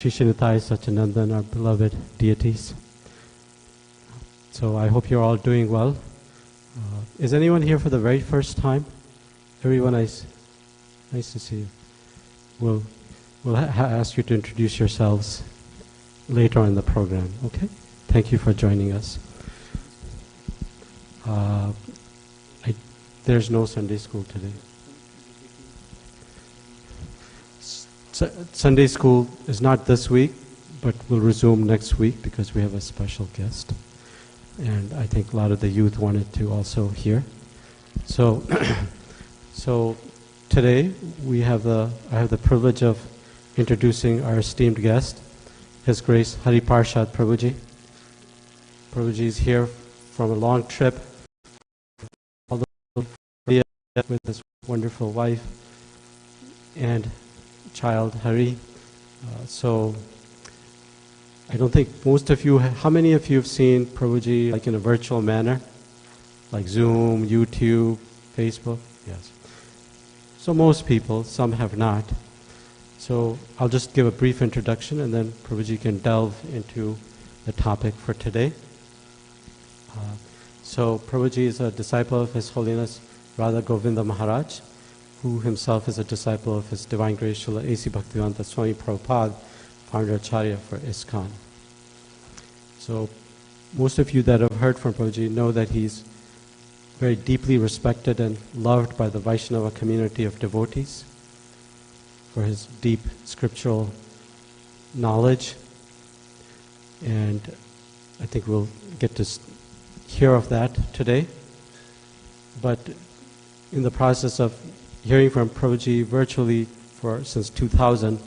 Shishinitai, Sachinandan, our beloved deities. So I hope you're all doing well. Is anyone here for the very first time? Everyone, nice to see you. We'll ask you to introduce yourselves later on in the program, okay? Thank you for joining us. There's no Sunday school today. Sunday school is not this week, but will resume next week because we have a special guest. And I think a lot of the youth wanted to also hear. So, today I have the privilege of introducing our esteemed guest, His Grace Hari Parshad Prabhuji. Prabhuji is here from a long trip, all the way with his wonderful wife and child Hari. So I don't think most of you, how many of you have seen Prabhuji like in a virtual manner? Like Zoom, YouTube, Facebook? Yes. So most people, some have not. So I'll just give a brief introduction and then Prabhuji can delve into the topic for today. So Prabhuji is a disciple of His Holiness Radha Govinda Maharaj, who himself is a disciple of His Divine Grace Srila A.C. Bhaktivedanta Swami Prabhupada, founder Acharya for ISKCON. So most of you that have heard from Prabhuji know that he's very deeply respected and loved by the Vaishnava community of devotees for his deep scriptural knowledge. And I think we'll get to hear of that today. But in the process of hearing from Prabhuji virtually since 2000,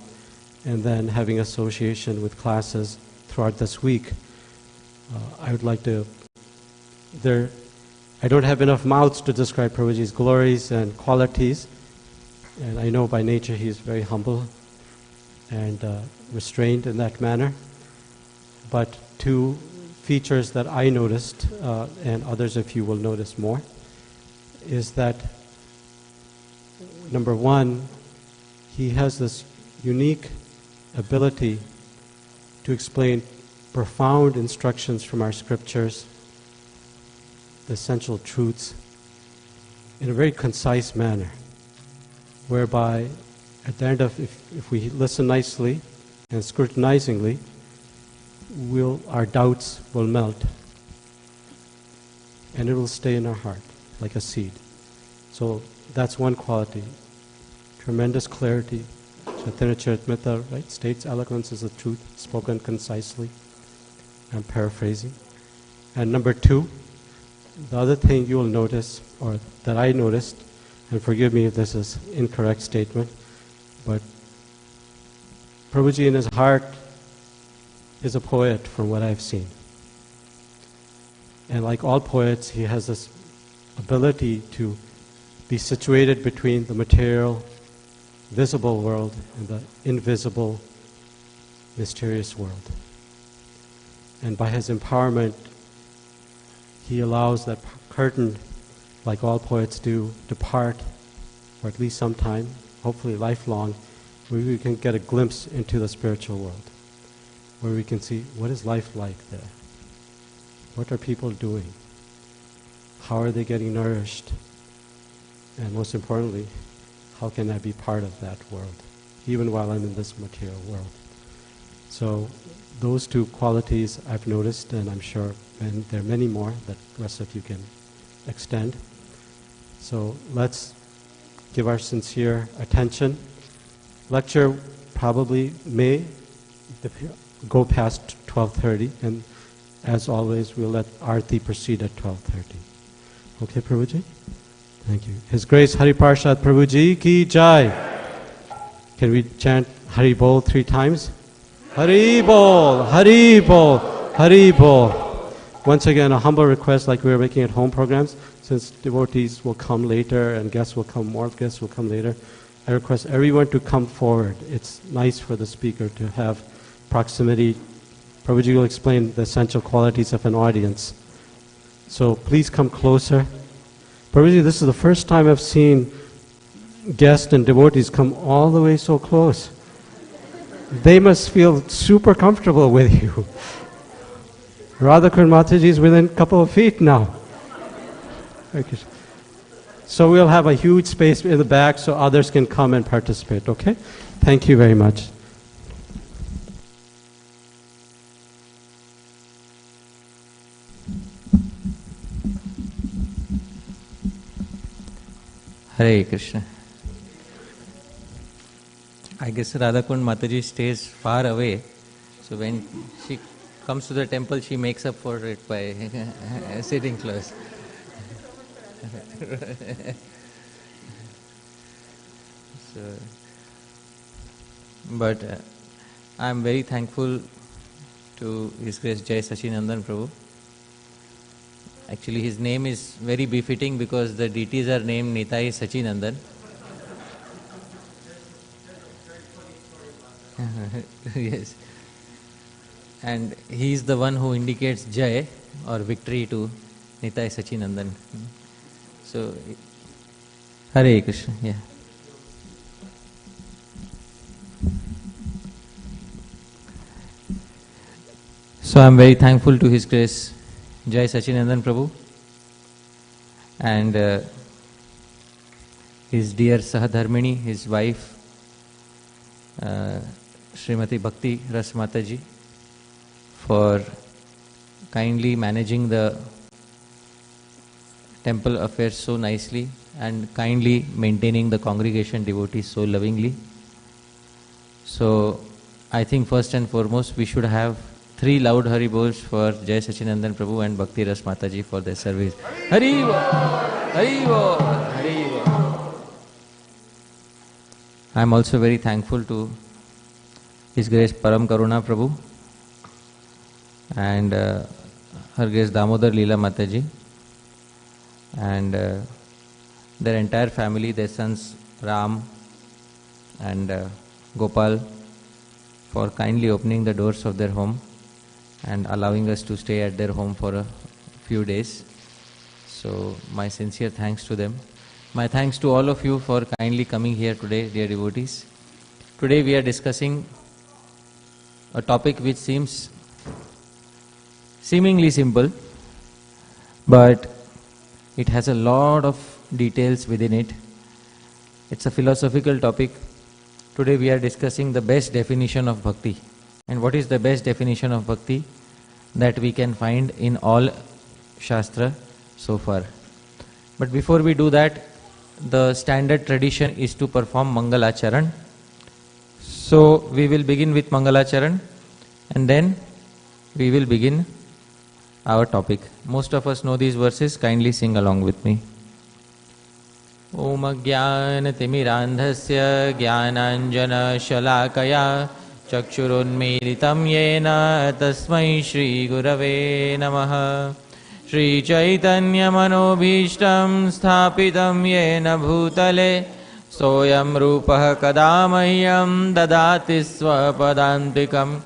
and then having association with classes throughout this week, I would like to, I don't have enough mouths to describe Prabhuji's glories and qualities, and I know by nature he is very humble and restrained in that manner. But two features that I noticed, and others of you will notice more, is that number one, he has this unique ability to explain profound instructions from our scriptures, the essential truths, in a very concise manner, whereby at the end of, if we listen nicely and scrutinizingly, our doubts will melt and it will stay in our heart like a seed. So that's one quality. Tremendous clarity. Chaitanya Charitamrita, right, states eloquence is the truth spoken concisely. I'm paraphrasing. And number two, the other thing you will notice, or that I noticed, and forgive me if this is incorrect statement, but Prabhuji in his heart is a poet from what I've seen. And like all poets, he has this ability to be situated between the material, visible world and the invisible, mysterious world. And by his empowerment, he allows that curtain, like all poets do, to part for at least some time, hopefully lifelong, where we can get a glimpse into the spiritual world, where we can see what is life like there. What are people doing? How are they getting nourished? And most importantly, how can I be part of that world, even while I'm in this material world? So those two qualities I've noticed, and I'm sure there are many more that the rest of you can extend. So let's give our sincere attention. Lecture probably may go past 12:30, and as always, we'll let Aarti proceed at 12:30. Okay, Prabhuji? Thank you. His Grace Hari Parshad Prabhuji ki jai. Can we chant Hari Bol 3 times? Hari Bol, Hari Bol, Hari Bol. Once again, a humble request like we were making at home programs, since devotees will come later and more guests will come later. I request everyone to come forward. It's nice for the speaker to have proximity. Prabhuji will explain the essential qualities of an audience. So please come closer. Prabhuji, this is the first time I've seen guests and devotees come all the way so close. they must feel super comfortable with you. Radhakrishna Mataji is within a couple of feet now. Okay. So we'll have a huge space in the back so others can come and participate, okay? Thank you very much. Hare Krishna. I guess Radhakund Mataji stays far away, so when she comes to the temple, she makes up for it by sitting close. But I am very thankful to His Grace Jai Sachinandan Prabhu. Actually, his name is very befitting because the deities are named Nitai Sachinandan. Yes. And he is the one who indicates Jai or victory to Nitai Sachinandan. So, Hare Krishna. Yeah. So I am very thankful to His Grace Jai Sachinandan Prabhu and his dear Sahadharmini, his wife Srimati Bhakti Ras Mataji, for kindly managing the temple affairs so nicely and kindly maintaining the congregation devotees so lovingly. So I think first and foremost we should have 3 loud Hari Bols for Jai Sachinandan Prabhu and Bhakti Ras Mataji for their service. Hari Bol! Hari Bol! Hari Bol! I am also very thankful to His Grace Param Karuna Prabhu and Her Grace Damodar Leela Mataji and their entire family, their sons Ram and Gopal, for kindly opening the doors of their home and allowing us to stay at their home for a few days. So my sincere thanks to them. My thanks to all of you for kindly coming here today, dear devotees. Today we are discussing a topic which seems seemingly simple, but it has a lot of details within it. It's a philosophical topic. Today we are discussing the best definition of bhakti. And what is the best definition of bhakti that we can find in all Shastra so far? But before we do that, the standard tradition is to perform Mangala charan. So we will begin with Mangala charan and then we will begin our topic. Most of us know these verses, kindly sing along with me. Om Ajnana Timirandhasya Jnananjana Shalakaya Chakshurunmilitam Yena Tasmai Shri Gurave Namaha. Shri Chaitanya Manobhishtam Sthapitam Yena Bhutale Soyam Rupah Kadamahyam Dadati Swapadantikam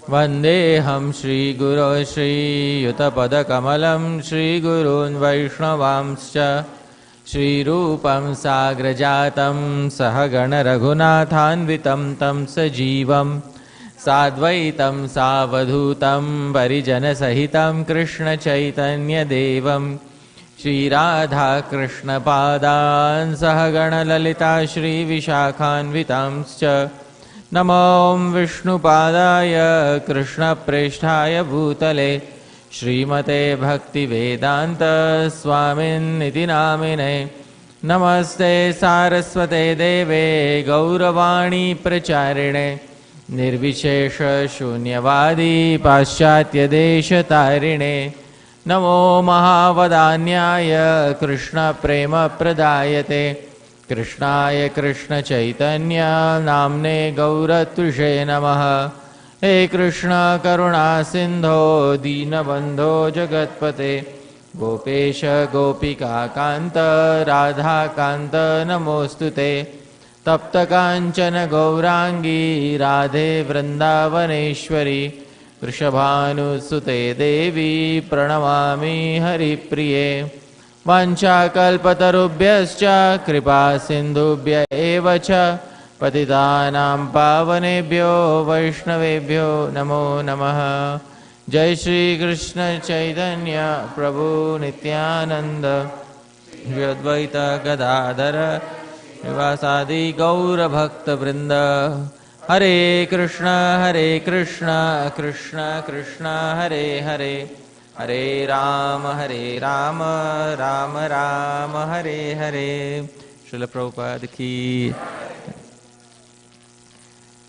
Vandeham Shri Guru Shri Yutapada Kamalam Shri Gurun Vaishnavamscha Shri Rupam Sagrajatam Sahagana Raghunathanvitam Tam Sajivam Sadvaitam Savadhutam Parijana Sahitam Krishna Chaitanya Devam Shri Radha Krishna Padan Sahagana Lalita Shri Vishakhanvitamscha Namo Vishnu Padaya Krishna Presthaya Bhutale Srimate Bhakti Vedanta Swamin Niti Namine Namaste Saraswate Deve Gauravani Pracharine Nirvishesha Shunyavadi Paschatya Desha Tarine Namo Mahavadanyaya Krishna Prema Pradayate Krishnaya Krishna Chaitanya Namne Gauratushe Namaha. He Krishna Karuna Sindho Deenabandho Jagatpate Gopesha Gopika Kanta Radha Kanta Namostute Tapta Kanchana Gaurangi Radhe Vrindavaneshwari Vrishabhanu Sute Devi Pranamami Haripriye Vancha Kalpatarubhyascha Kripa Sindhubhya Evacha पतितानां पावनेभ्यो वैष्णवेभ्यो नमो नमः। जय श्री कृष्ण चैतन्य प्रभु नित्यानंद श्री अद्वैत गदाधर श्रीवासादि गौर भक्त वृंद। हरे कृष्ण कृष्ण कृष्ण हरे हरे, हरे राम राम राम हरे हरे। श्रील प्रभुपाद की।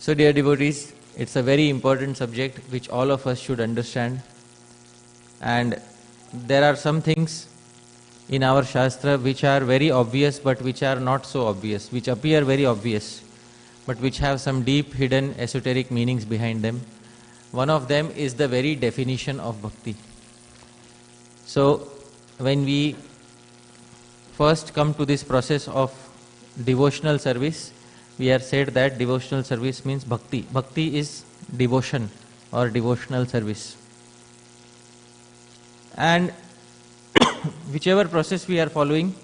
So dear devotees, it's a very important subject which all of us should understand, and there are some things in our Shastra which are very obvious but which are not so obvious, which appear very obvious but which have some deep hidden esoteric meanings behind them. One of them is the very definition of bhakti. So when we first come to this process of devotional service, we are said that devotional service means bhakti. Bhakti is devotion or devotional service. And whichever process we are following,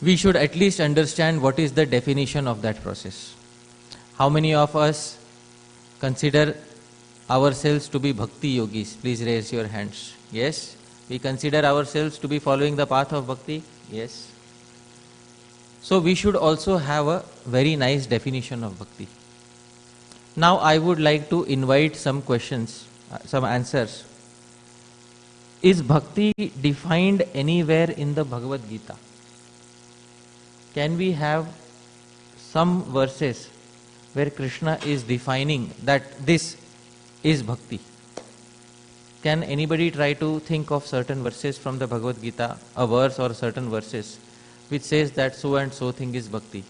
we should at least understand what is the definition of that process. How many of us consider ourselves to be bhakti yogis? Please raise your hands. Yes? We consider ourselves to be following the path of bhakti? Yes. So we should also have a very nice definition of bhakti. Now I would like to invite some questions, some answers. Is bhakti defined anywhere in the Bhagavad Gita? Can we have some verses where Krishna is defining that this is bhakti? Can anybody try to think of certain verses from the Bhagavad Gita, a verse or certain verses which says that so and so thing is bhakti?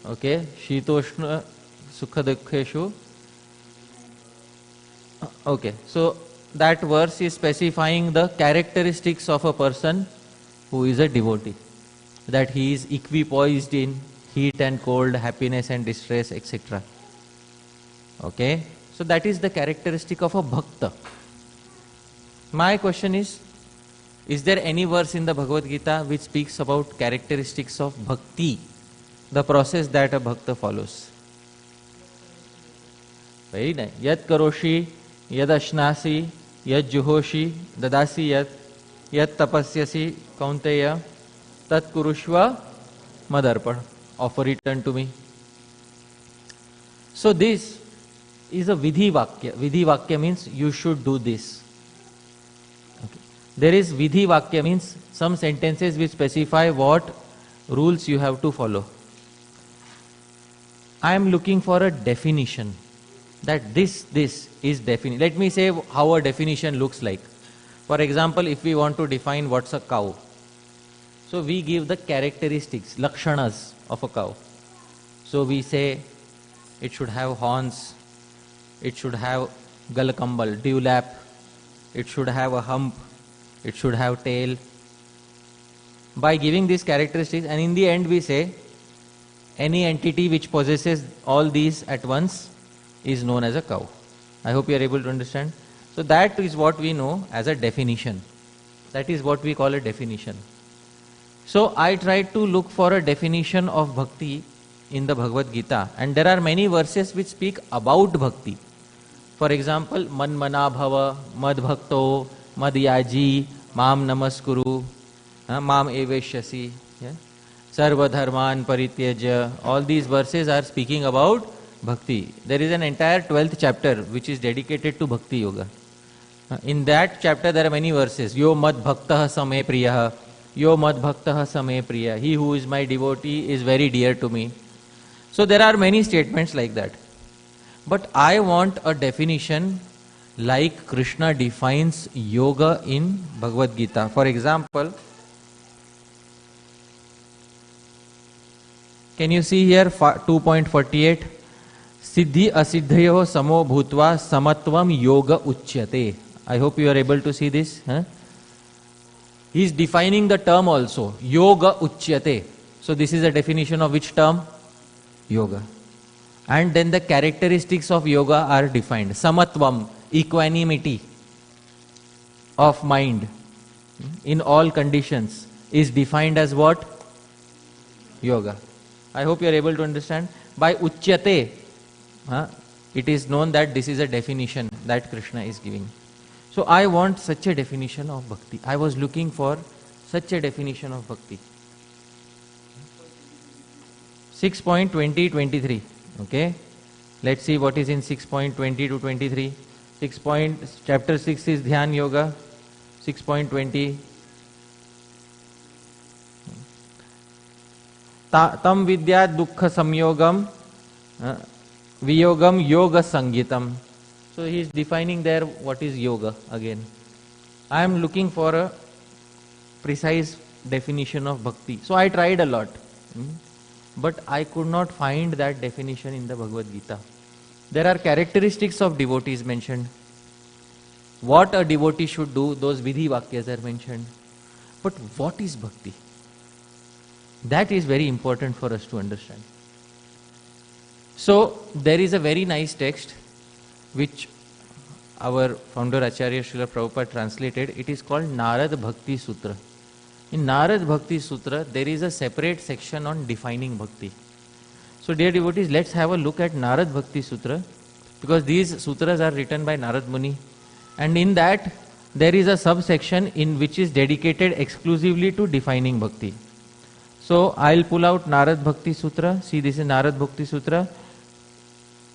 Okay, Shitoshna Sukha Dukkheshu. Okay, so that verse is specifying the characteristics of a person who is a devotee. That he is equipoised in heat and cold, happiness and distress, etc. Okay, so that is the characteristic of a bhakta. My question is there any verse in the Bhagavad Gita which speaks about characteristics of bhakti, the process that a bhakta follows? Very nice. Yat karoshi, yad ashnasi, yad juhoshi, dadasi yat tapasyasi, kaunteya, tat kurushva madarpan. Offer it unto me. So this is a vidhi vakya. Vidhi vakya means you should do this. Okay. There is vidhi vakya means some sentences which specify what rules you have to follow. I am looking for a definition that this is definite. Let me say how a definition looks like. For example, if we want to define what's a cow, so we give the characteristics, lakshanas of a cow. So we say it should have horns, it should have galakambal, dewlap, it should have a hump, it should have tail. By giving these characteristics, and in the end we say any entity which possesses all these at once is known as a cow. I hope you are able to understand. So that is what we know as a definition. That is what we call a definition. So I tried to look for a definition of bhakti in the Bhagavad Gita, and there are many verses which speak about bhakti. For example, manmana bhava, mad bhakto, mad yaji, mam namaskuru, mam eveshyasi, sarva dharman parityaja. All these verses are speaking about bhakti. There is an entire 12th chapter which is dedicated to bhakti yoga. In that chapter there are many verses. Yo mad bhaktah same priyaha, yo mad bhaktah same priya. He who is my devotee is very dear to me. So there are many statements like that. But I want a definition like Krishna defines yoga in Bhagavad Gita. For example, can you see here 2.48? Siddhi asiddhayo samo bhutva samatvam yoga uchyate. I hope you are able to see this. He is defining the term also. Yoga uchyate. So this is a definition of which term? Yoga. And then the characteristics of yoga are defined. Samatvam, equanimity of mind in all conditions. is defined as what? Yoga. I hope you are able to understand. By Uchyate, it is known that this is a definition that Krishna is giving. So I want such a definition of bhakti. I was looking for such a definition of bhakti. 6.20-23. Okay. Let's see what is in 6.20 to 23. Chapter 6 is Dhyan Yoga. 6.20. Tam vidya dukkha samyogam viyogam yoga sangitam. So he is defining there what is yoga again. I am looking for a precise definition of bhakti. So I tried a lot. But I could not find that definition in the Bhagavad Gita. There are characteristics of devotees mentioned. What a devotee should do, those vidhi vakyas are mentioned. But what is bhakti? That is very important for us to understand. So there is a very nice text which our founder Acharya Srila Prabhupada translated. It is called Narada Bhakti Sutra. In Narada Bhakti Sutra, there is a separate section on defining bhakti. So dear devotees, let's have a look at Narada Bhakti Sutra, because these sutras are written by Narad Muni, and in that there is a subsection in which is dedicated exclusively to defining bhakti. So I'll pull out Narada Bhakti Sutra. See, this is Narada Bhakti Sutra.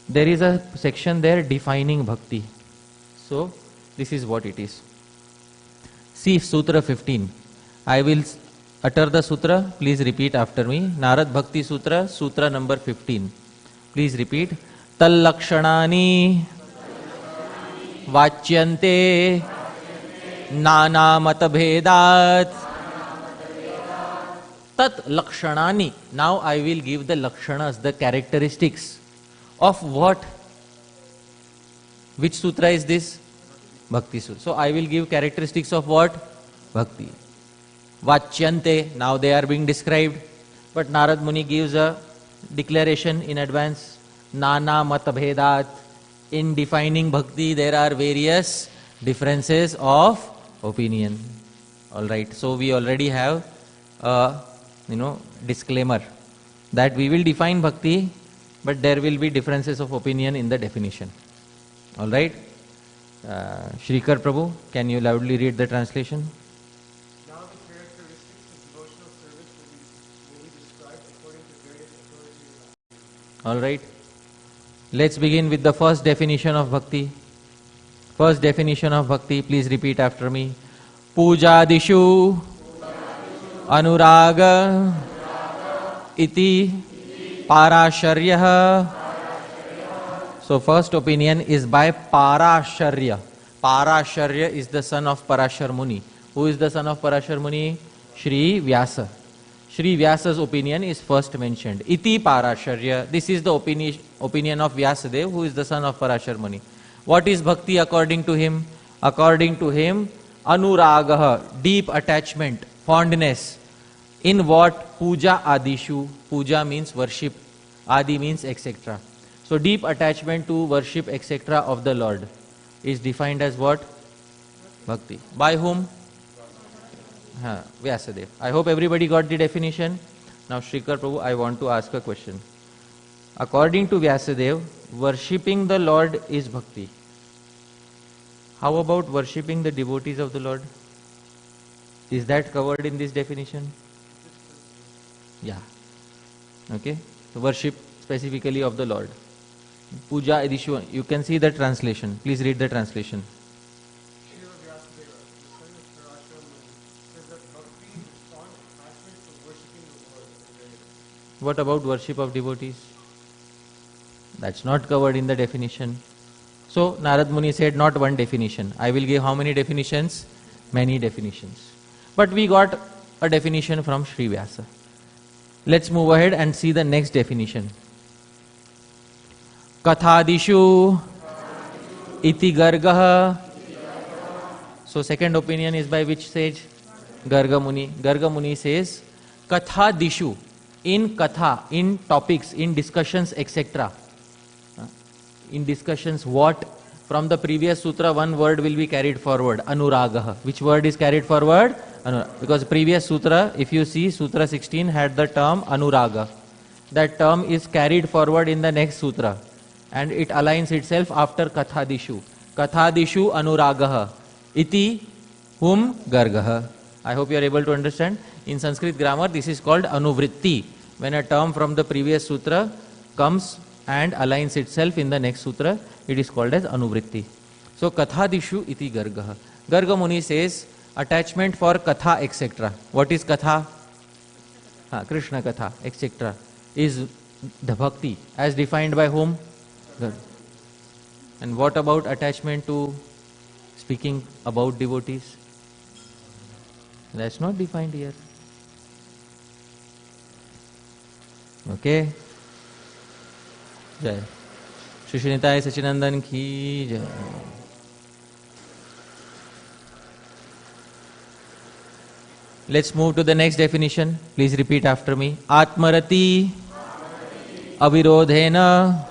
There is a section there defining bhakti. So this is what it is. See Sutra 15. I will utter the sutra, please repeat after me. Narad Bhakti Sutra, Sutra number 15. Please repeat. Tal lakshanani vachyante nana mata bhedat tat lakshanani. Now I will give the lakshanas, the characteristics of what? Which sutra is this? Bhakti Sutra. So I will give characteristics of what? Bhakti. Vachyante, now they are being described. But Narad Muni gives a declaration in advance. Nana matabhedat. In defining bhakti, there are various differences of opinion. Alright, so we already have a disclaimer that we will define bhakti, but there will be differences of opinion in the definition. Alright? Shrikar Prabhu, can you loudly read the translation? Alright, let's begin with the first definition of bhakti. First definition of bhakti, please repeat after me. Pujadishu anuraga iti parasharya. So first opinion is by Parasharya. Parasharya is the son of Parashar Muni. Who is the son of Parashar Muni? Shri Vyasa. Shri Vyasa's opinion is first mentioned. Iti Parasharya. This is the opinion of Vyasadeva, who is the son of Parashar Muni. What is bhakti according to him? According to him, anuragaha, deep attachment, fondness. In what? Puja adishu. Puja means worship. Adi means etc. So deep attachment to worship etc. of the Lord is defined as what? Bhakti. By whom? Vyasadeva. I hope everybody got the definition. Now Shrikar Prabhu, I want to ask a question. According to Vyasadeva, worshipping the Lord is bhakti. How about worshipping the devotees of the Lord? Is that covered in this definition? Yeah. Okay. So worship specifically of the Lord. Puja edishu. You can see the translation. Please read the translation. What about worship of devotees? That's not covered in the definition. So Narad Muni said not one definition. I will give how many definitions? Many definitions. But we got a definition from Sri Vyasa. Let's move ahead and see the next definition. Kathadishu iti gargaha. So second opinion is by which sage? Garga Muni. Garga Muni says Kathadishu. In katha, in topics, in discussions, etc. In discussions, what? From the previous sutra, one word will be carried forward. Anuragaha. Which word is carried forward? Because previous sutra, if you see, Sutra 16 had the term Anuraga. That term is carried forward in the next sutra and it aligns itself after Kathadishu. Kathadishu Anuragaha iti hum gargaha. I hope you are able to understand. In Sanskrit grammar, this is called Anuvritti. When a term from the previous sutra comes and aligns itself in the next sutra, it is called as Anuvritti. So Kathadishu iti gargaha. Garga Muni says attachment for Katha, etc. What is Katha? Krishna Katha, etc. is the Bhakti as defined by whom? Garga. And what about attachment to speaking about devotees? That's not defined here. Okay. Jai. Shri Srinitaya Sachinandan ki jai. Let's move to the next definition. Please repeat after me. Atmarati avirodhena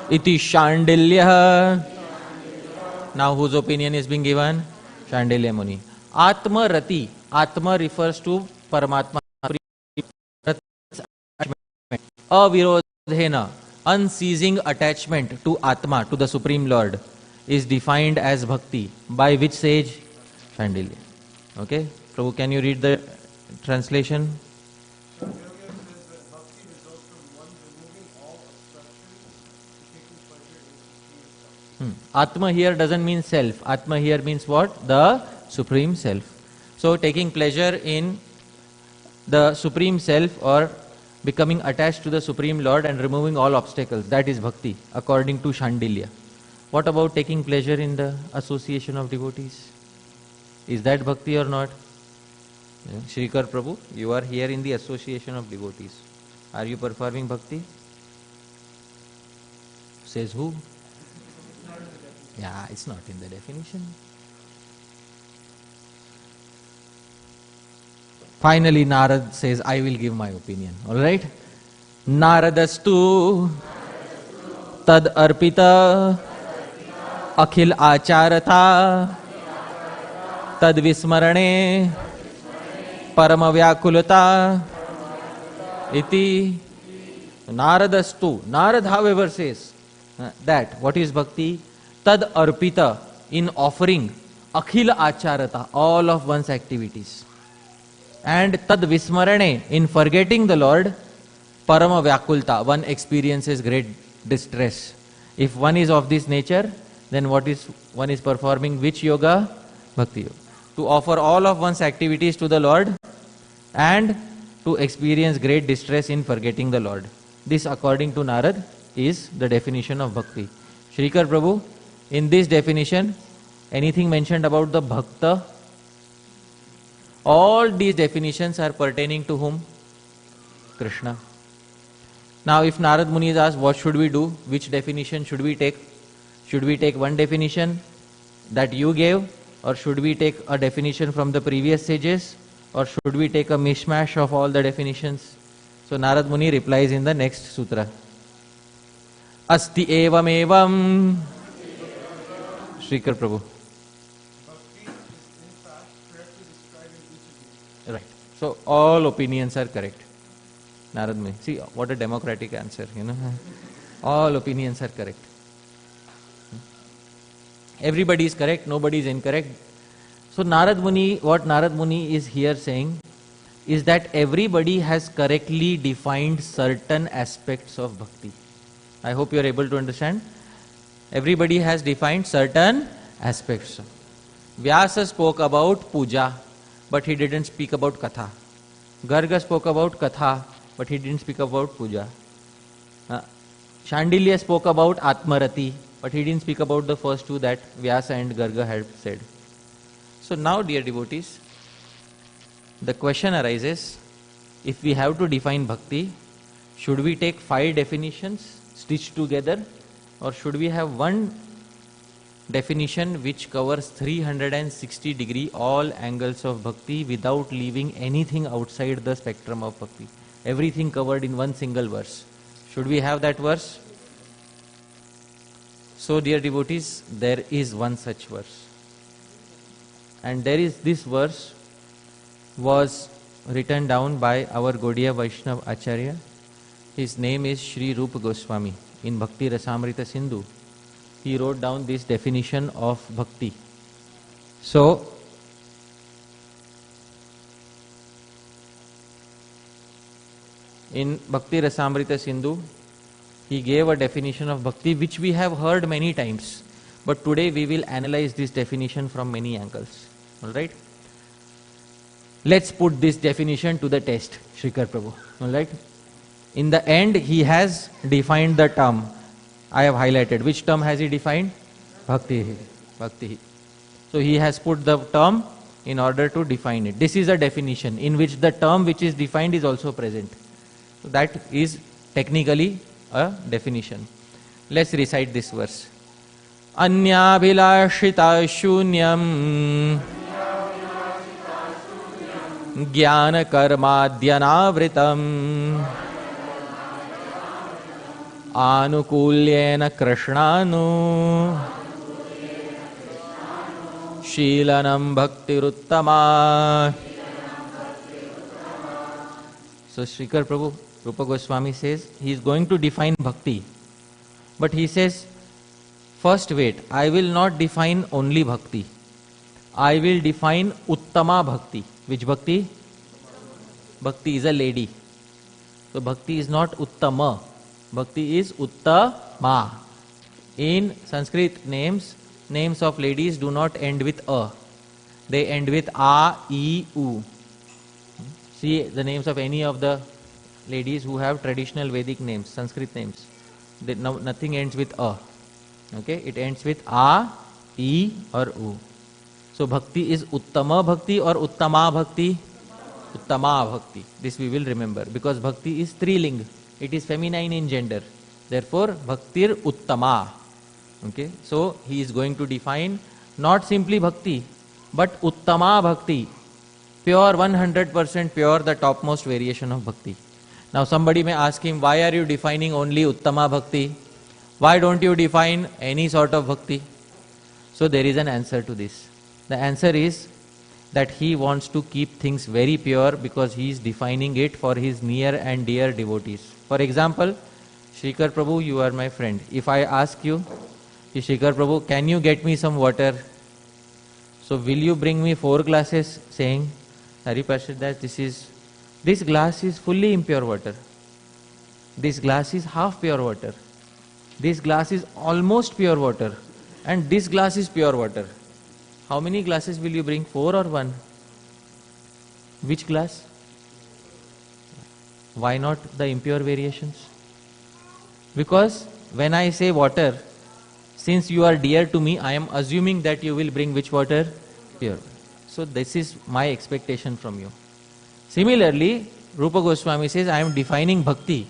iti Shandilya. Now whose opinion is being given? Shandilya Muni. Atmarati. Atma refers to Paramatma. Avirodhena, unceasing attachment to Atma, to the Supreme Lord, is defined as Bhakti. By which sage? Shandilya. Okay? Prabhu, can you read the translation? Atma here doesn't mean self. Atma here means what? The Supreme Self. So taking pleasure in the Supreme Self or becoming attached to the Supreme Lord and removing all obstacles, that is Bhakti, according to Shandilya. What about taking pleasure in the association of devotees? Is that Bhakti or not? Shrikar Prabhu, you are here in the association of devotees. Are you performing Bhakti? Says who? Yeah, it's not in the definition. Finally, Narad says, I will give my opinion. Alright? Naradastu tad arpita akhil acharata tad vismarane paramavyakulata iti. Naradastu. Narad, however, says that what is bhakti? Tad arpita, in offering akhil acharata, all of one's activities. And tad vismarane, in forgetting the Lord, parama vyakulta, one experiences great distress. If one is of this nature, then one is performing which yoga? Bhakti yoga. To offer all of one's activities to the Lord and to experience great distress in forgetting the Lord. This, according to Narad, is the definition of bhakti. Shrikar Prabhu, in this definition, anything mentioned about the bhakta? All these definitions are pertaining to whom? Krishna. Now if Narad Muni is asked, what should we do? Which definition should we take? Should we take one definition that you gave? Or should we take a definition from the previous sages? Or should we take a mishmash of all the definitions? So Narad Muni replies in the next sutra. Asti evam evam. Shrikar Prabhu. Right. So all opinions are correct. Narad Muni. See what a democratic answer, All opinions are correct. Everybody is correct, nobody is incorrect. So Narad Muni, what Narad Muni is here saying is that everybody has correctly defined certain aspects of bhakti. I hope you are able to understand. Everybody has defined certain aspects. Vyasa spoke about puja, but he didn't speak about katha. Garga spoke about katha, but he didn't speak about puja. Shandilya spoke about atmarati, but he didn't speak about the first two that Vyasa and Garga had said. So now, dear devotees, the question arises, if we have to define bhakti, should we take 5 definitions stitched together, or should we have one definition which covers 360-degree all angles of bhakti without leaving anything outside the spectrum of bhakti? Everything covered in one single verse. Should we have that verse? So, dear devotees, there is one such verse. And there is this verse was written down by our Gaudiya Vaishnav Acharya. His name is Sri Rupa Goswami. In Bhakti Rasamrita Sindhu, he wrote down this definition of bhakti. So, in Bhakti Rasamrita Sindhu, he gave a definition of bhakti which we have heard many times. But today we will analyze this definition from many angles. Alright? Let's put this definition to the test, Srikar Prabhu. Alright? In the end, he has defined the term. I have highlighted. Which term has he defined? Bhakti. Bhakti. So he has put the term in order to define it. This is a definition in which the term which is defined is also present. So that is technically a definition. Let's recite this verse. Anyabhilashita shunyam jnana karmadhyanavritam anukulyena krishnanu Sheelanam Bhaktiruttama. So Srikar Prabhu, Rupa Goswami says, he is going to define bhakti. But he says, first wait, I will not define only bhakti. I will define Uttama bhakti. Which bhakti? Bhakti is a lady. So bhakti is not Uttama. Bhakti is Uttama. In Sanskrit names of ladies do not end with a. They end with a, e, u. See the names of any of the ladies who have traditional Vedic names, Sanskrit names. Nothing ends with a. Okay, it ends with a, e or u. So bhakti is Uttama bhakti or Uttama bhakti? Uttama bhakti. This we will remember because bhakti is striling. It is feminine in gender. Therefore, bhaktir Uttama. Okay, so he is going to define not simply bhakti, but Uttama bhakti. Pure, 100% pure, the topmost variation of bhakti. Now somebody may ask him, why are you defining only Uttama bhakti? Why don't you define any sort of bhakti? So there is an answer to this. The answer is that he wants to keep things very pure because he is defining it for his near and dear devotees. For example, Srikar Prabhu, you are my friend. If I ask you, Srikar Prabhu, can you get me some water? So will you bring me 4 glasses saying, Hari Parshad, that this glass is fully impure water. This glass is half pure water. This glass is almost pure water. And this glass is pure water. How many glasses will you bring? 4 or 1? Which glass? Why not the impure variations? Because when I say water, since you are dear to me, I am assuming that you will bring which water? Pure. So this is my expectation from you. Similarly, Rupa Goswami says, I am defining bhakti.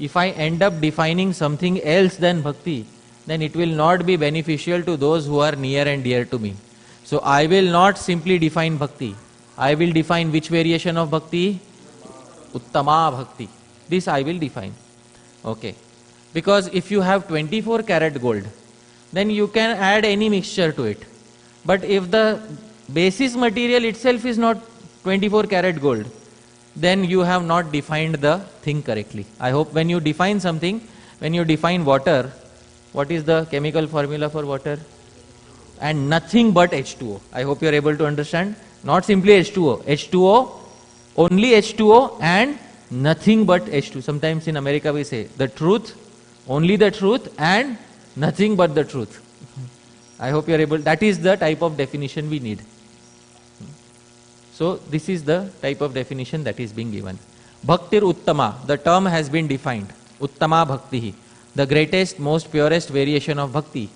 If I end up defining something else than bhakti, then it will not be beneficial to those who are near and dear to me. So I will not simply define bhakti. I will define which variation of bhakti? Uttama bhakti. This I will define. Okay. Because if you have 24 karat gold, then you can add any mixture to it. But if the basis material itself is not 24 karat gold, then you have not defined the thing correctly. I hope when you define something, when you define water, what is the chemical formula for water? And nothing but H2O. I hope you are able to understand. Not simply H2O. H2O, only H2O and nothing but H2. Sometimes in America we say the truth, only the truth and nothing but the truth. I hope you are able. That is the type of definition we need. So this is the type of definition that is being given. Bhaktir Uttama, the term has been defined. Uttama Bhakti, the greatest, most purest variation of Bhakti.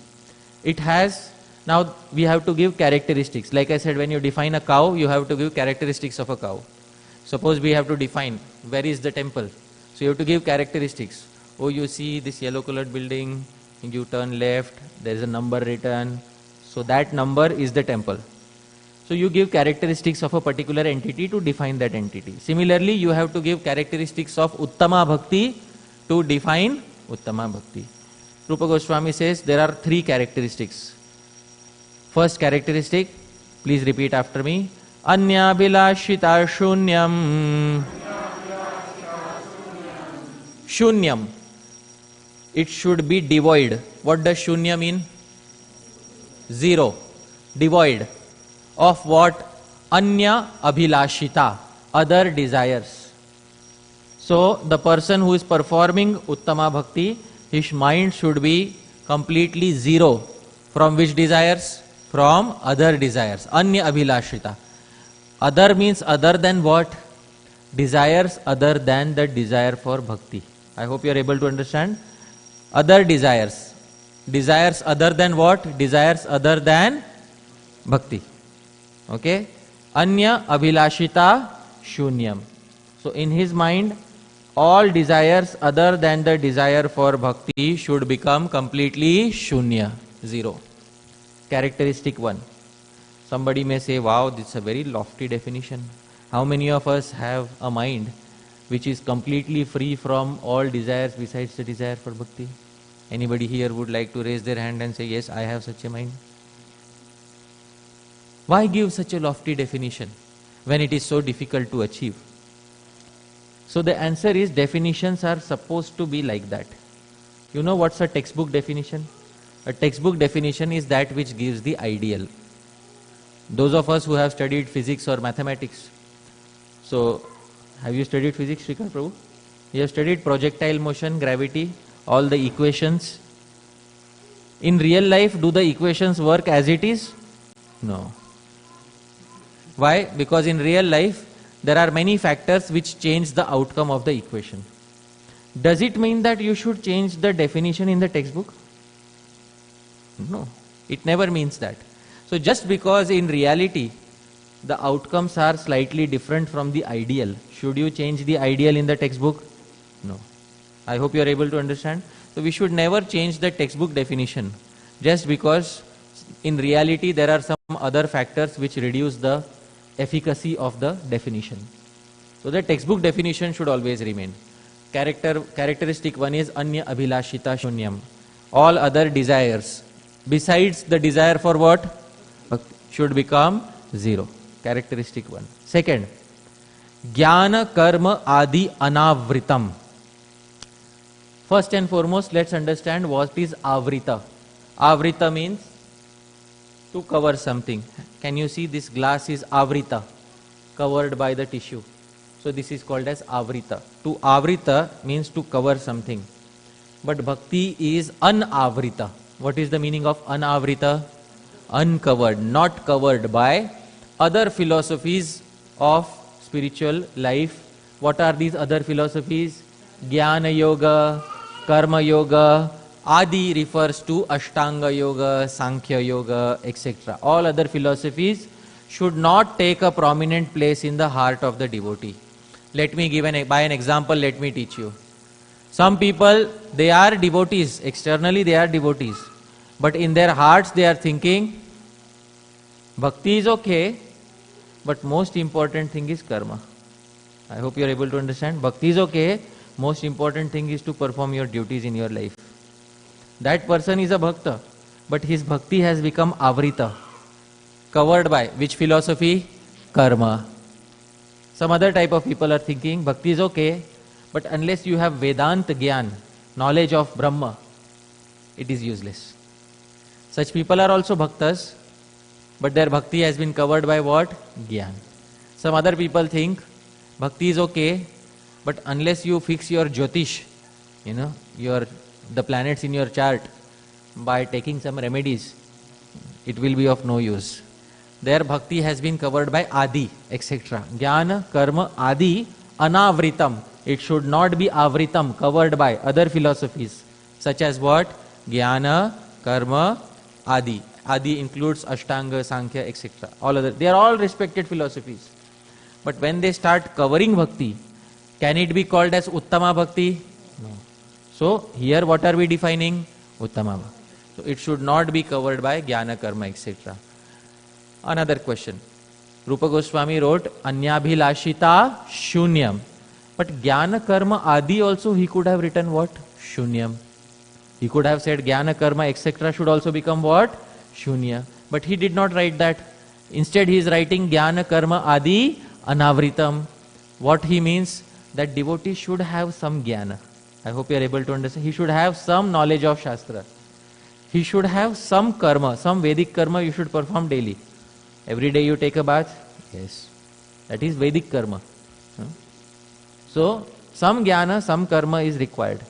It has, now we have to give characteristics. Like I said, when you define a cow, you have to give characteristics of a cow. Suppose we have to define where is the temple. So you have to give characteristics. Oh, you see this yellow colored building, you turn left, there is a number written. So that number is the temple. So you give characteristics of a particular entity to define that entity. Similarly, you have to give characteristics of Uttama Bhakti to define Uttama Bhakti. Rupa Goswami says there are 3 characteristics. First characteristic, please repeat after me. Anyabhilashita shunyam. Shunyam. It should be devoid. What does shunya mean? Zero. Devoid. Of what? Anya abhilashita. Other desires. So, the person who is performing Uttama Bhakti, his mind should be completely zero. From which desires? From other desires. Anya abhilashita. Other means other than what? Desires other than the desire for Bhakti. I hope you are able to understand. Other desires. Desires other than what? Desires other than Bhakti. Okay? Anya abhilashita shunyam. So in his mind, all desires other than the desire for Bhakti should become completely shunya, zero. Characteristic 1. Somebody may say, wow, this is a very lofty definition. How many of us have a mind which is completely free from all desires besides the desire for Bhakti? Anybody here would like to raise their hand and say, yes, I have such a mind? Why give such a lofty definition when it is so difficult to achieve? So the answer is, definitions are supposed to be like that. You know what's a textbook definition? A textbook definition is that which gives the ideal. Those of us who have studied physics or mathematics. So, have you studied physics, Srikar Prabhu? You have studied projectile motion, gravity, all the equations. In real life, do the equations work as it is? No. Why? Because in real life, there are many factors which change the outcome of the equation. Does it mean that you should change the definition in the textbook? No. It never means that. So just because in reality, the outcomes are slightly different from the ideal, should you change the ideal in the textbook? No. I hope you are able to understand. So we should never change the textbook definition just because in reality there are some other factors which reduce the efficacy of the definition. So the textbook definition should always remain. Characteristic 1 is Anya abhilashita shunyam. All other desires besides the desire for what? Should become zero. Characteristic 1. Second, Jnana karma adi anavritam. First and foremost, let's understand what is avrita. Avrita means to cover something. Can you see this glass is avrita, covered by the tissue. So this is called as avrita. To avrita means to cover something. But bhakti is unavrita. What is the meaning of unavrita? Uncovered, not covered by other philosophies of spiritual life. What are these other philosophies? Jnana Yoga, Karma Yoga, Adi refers to Ashtanga Yoga, Sankhya Yoga, etc. All other philosophies should not take a prominent place in the heart of the devotee. Let me give by an example, let me teach you. Some people, they are devotees, externally they are devotees, but in their hearts they are thinking, Bhakti is okay, but most important thing is karma. I hope you are able to understand. Bhakti is okay, most important thing is to perform your duties in your life. That person is a bhakta, but his bhakti has become avrita, covered by which philosophy? Karma. Some other type of people are thinking bhakti is okay, but unless you have Vedanta Gyan, knowledge of Brahma, it is useless. Such people are also bhaktas, but their bhakti has been covered by what? Gyan. Some other people think bhakti is okay, but unless you fix your Jyotish, the planets in your chart, by taking some remedies, it will be of no use. Their bhakti has been covered by Adi, etc. Jnana, Karma, Adi, Anavritam. It should not be Avritam, covered by other philosophies, such as what? Jnana, Karma, Adi. Adi includes Ashtanga, Sankhya, etc. All other, they are all respected philosophies. But when they start covering bhakti, can it be called as Uttama Bhakti? No. So here what are we defining? Uttama Bhakti. So it should not be covered by Jnana, Karma, etc. Another question. Rupa Goswami wrote Anyabhilashita Shunyam. But Jnana, Karma, Adi also he could have written what? Shunyam. He could have said Jnana, Karma, etc. should also become what? Shunya. But he did not write that. Instead he is writing Jnana Karma Adi Anavritam. What he means? That devotee should have some jnana. I hope you are able to understand. He should have some knowledge of Shastra. He should have some karma, some Vedic karma you should perform daily. Every day you take a bath? Yes. That is Vedic karma. So, some jnana, some karma is required.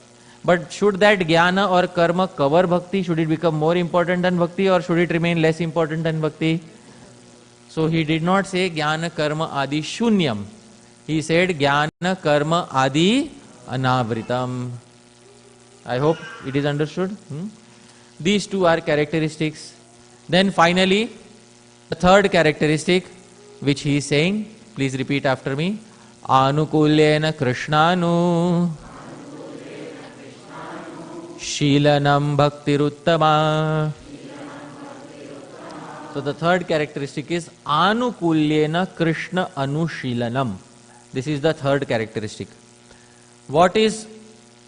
But should that jnana or karma cover bhakti? Should it become more important than bhakti, or should it remain less important than bhakti? So he did not say jnana karma adi shunyam. He said jnana karma adi anavritam. I hope it is understood. These two are characteristics. Then finally, the third characteristic which he is saying, please repeat after me. Anukulyena krishnanu Shilanam bhaktiruttama. So the third characteristic is Anukulyena Krishna Anushilanam. This is the third characteristic. What is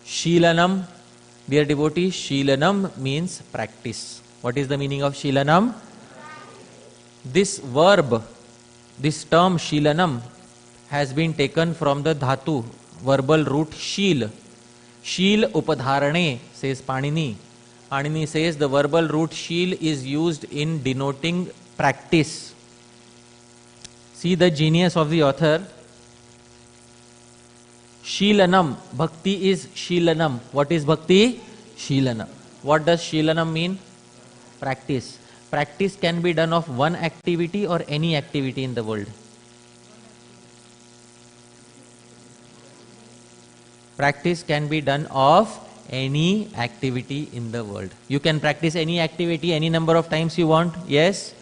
Shilanam? Dear devotees, Shilanam means practice. What is the meaning of Shilanam? This verb, this term Shilanam has been taken from the dhatu, verbal root shil. Shil upadharane, says Panini. Panini says the verbal root shil is used in denoting practice. See the genius of the author. Shilanam, bhakti is Shilanam. What is bhakti? Shilanam. What does Shilanam mean? Practice. Practice can be done of one activity or any activity in the world. Practice can be done of any activity in the world. You can practice any activity any number of times you want. Yes.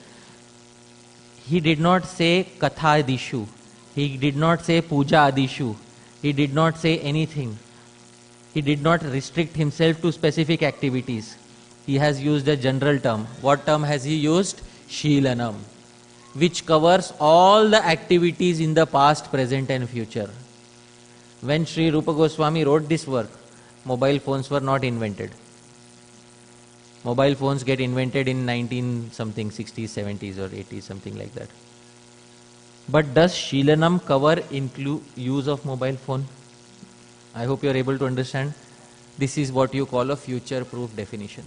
He did not say katha adishu. He did not say puja adishu. He did not say anything. He did not restrict himself to specific activities. He has used a general term. What term has he used? Shilanam, which covers all the activities in the past, present and future. When Sri Rupa Goswami wrote this work, mobile phones were not invented. Mobile phones get invented in 19-something, 60s, 70s or 80s, something like that. But does Shilanam cover include use of mobile phone? I hope you are able to understand. This is what you call a future-proof definition.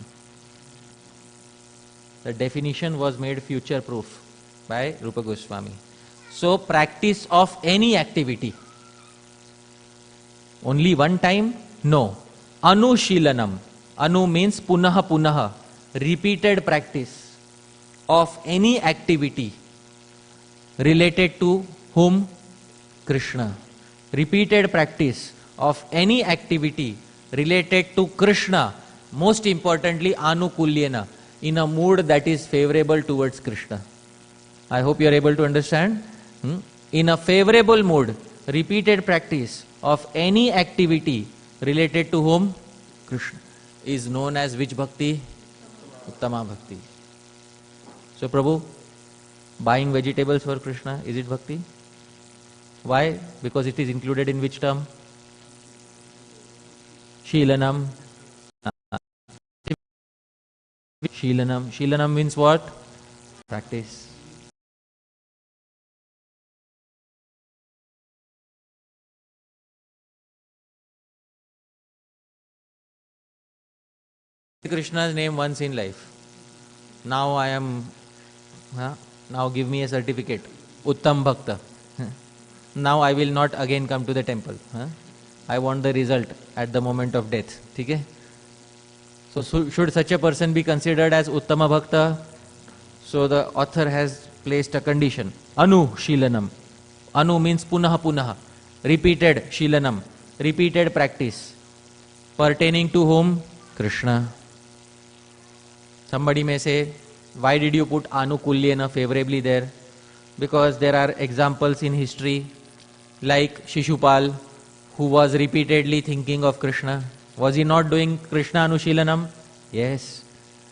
The definition was made future-proof by Rupa Goswami. So, practice of any activity. Only one time? No. Anushilanam. Anu means punaha punaha. Repeated practice of any activity related to whom? Krishna. Repeated practice of any activity related to Krishna. Most importantly, anukulyena, in a mood that is favorable towards Krishna. I hope you are able to understand. In a favorable mood, repeated practice of any activity related to whom? Krishna. Is known as which bhakti? Uttama bhakti. So Prabhu, buying vegetables for Krishna, is it bhakti? Why? Because it is included in which term? Shilanam. Shilanam. Shilanam means what? Practice. Krishna's name once in life. Now I am, now give me a certificate. Uttam Bhakta. Now I will not again come to the temple. I want the result at the moment of death. Okay? So should such a person be considered as Uttama Bhakta? So the author has placed a condition. Anu Shilanam. Anu means punaha punaha. Repeated Shilanam. Repeated practice. Pertaining to whom? Krishna. Somebody may say, why did you put Anukulyena favorably there? Because there are examples in history like Shishupal, who was repeatedly thinking of Krishna. Was he not doing Krishna Anushilanam? Yes.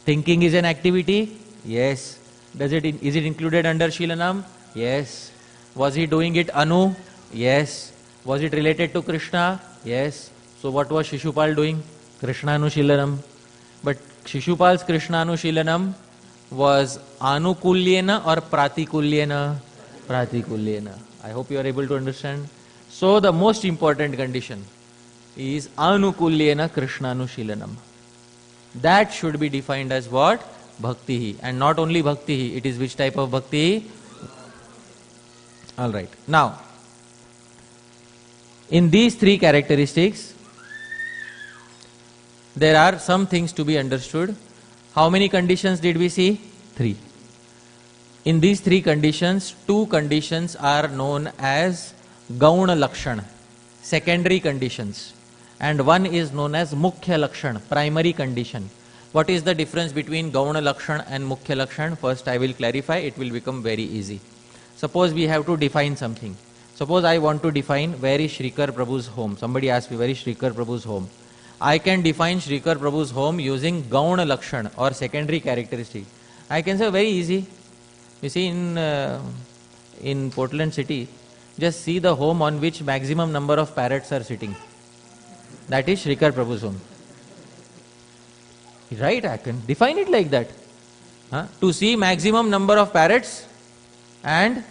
Thinking is an activity? Yes. Is it included under Shilanam? Yes. Was he doing it Anu? Yes. Was it related to Krishna? Yes. So what was Shishupal doing? Krishna Anushilanam. But Shishupal's Krishna Anushilanam was anukulyena or pratikulyena? Pratikulyena. I hope you are able to understand. So the most important condition is anukulyena krishnanushilanam. That should be defined as what? Bhakti. And not only bhakti, it is which type of bhakti? Alright. Now, in these three characteristics, there are some things to be understood. How many conditions did we see? 3. In these 3 conditions, 2 conditions are known as Gauna Lakshan, secondary conditions, and 1 is known as Mukhya Lakshan, primary condition. What is the difference between Gauna Lakshan and Mukhya Lakshan? First I will clarify, it will become very easy. Suppose we have to define something. Suppose I want to define where is Shrikar Prabhu's home. Somebody asks me, where is Shrikar Prabhu's home? I can define Shrikar Prabhu's home using Gauna Lakshan or secondary characteristic. I can say very easy. You see, in Portland city, just see the home on which maximum number of parrots are sitting. That is Shrikar Prabhu's home. Right, I can define it like that. To see maximum number of parrots and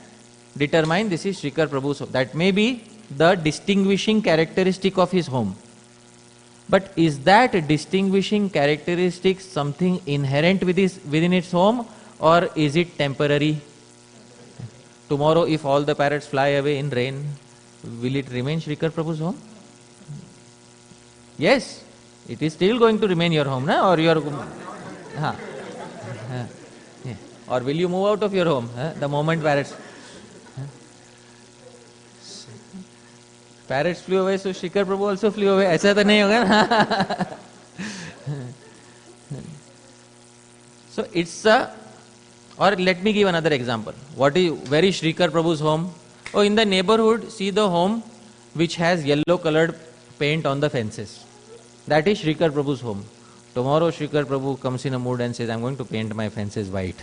determine this is Shrikar Prabhu's home. That may be the distinguishing characteristic of his home. But is that distinguishing characteristic something inherent within its home, or is it temporary? Tomorrow if all the parrots fly away in rain, will it remain Shrikar Prabhu's home? Yes, it is still going to remain your home, na? Or your or will you move out of your home the moment parrots flew away, so Shrikar Prabhu also flew away? ऐसा तो नहीं होगा ना? So it's or let me give another example. Where is Shrikar Prabhu's home? Oh, in the neighborhood, see the home which has yellow colored paint on the fences. That is Shrikar Prabhu's home. Tomorrow Shrikar Prabhu comes in a mood and says, I'm going to paint my fences white.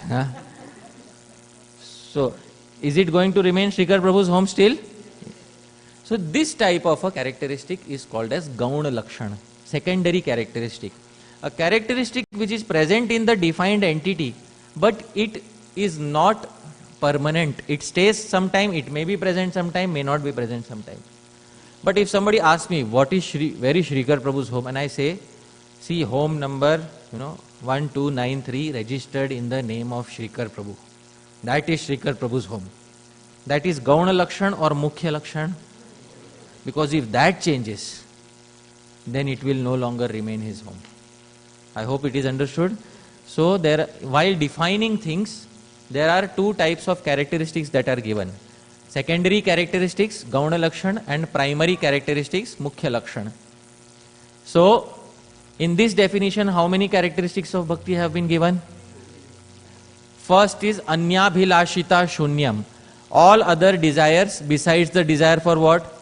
So, is it going to remain Shrikar Prabhu's home still? So, this type of a characteristic is called as Gauna Lakshana, secondary characteristic. A characteristic which is present in the defined entity, but it is not permanent. It stays sometime, it may be present sometime, may not be present sometime. But if somebody asks me, where is Shrikar Prabhu's home? And I say, see home number 1293 registered in the name of Shrikar Prabhu. That is Shrikar Prabhu's home. That is Gauna Lakshan or Mukhya Lakshan. Because if that changes, then it will no longer remain his home. I hope it is understood. So while defining things, there are 2 types of characteristics that are given. Secondary characteristics, Gauna Lakshan, and primary characteristics, Mukhya Lakshan. So, in this definition, how many characteristics of bhakti have been given? First is Anyabhilashita Shunyam. All other desires besides the desire for what?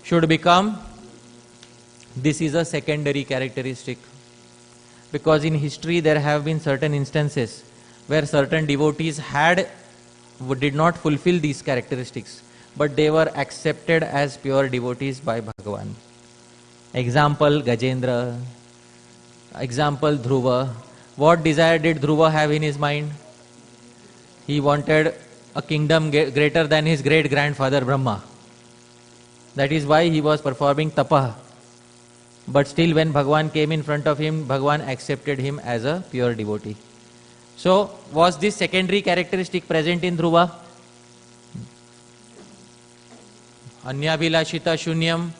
Should become. This is a secondary characteristic. Because in history there have been certain instances where certain devotees did not fulfill these characteristics, but they were accepted as pure devotees by Bhagavan. Example Gajendra, example Dhruva. What desire did Dhruva have in his mind? He wanted a kingdom greater than his great grandfather Brahma. That is why he was performing tapah. But still when Bhagavan came in front of him, Bhagavan accepted him as a pure devotee. So, was this secondary characteristic present in Dhruva? Anyabhilashita Shunyam.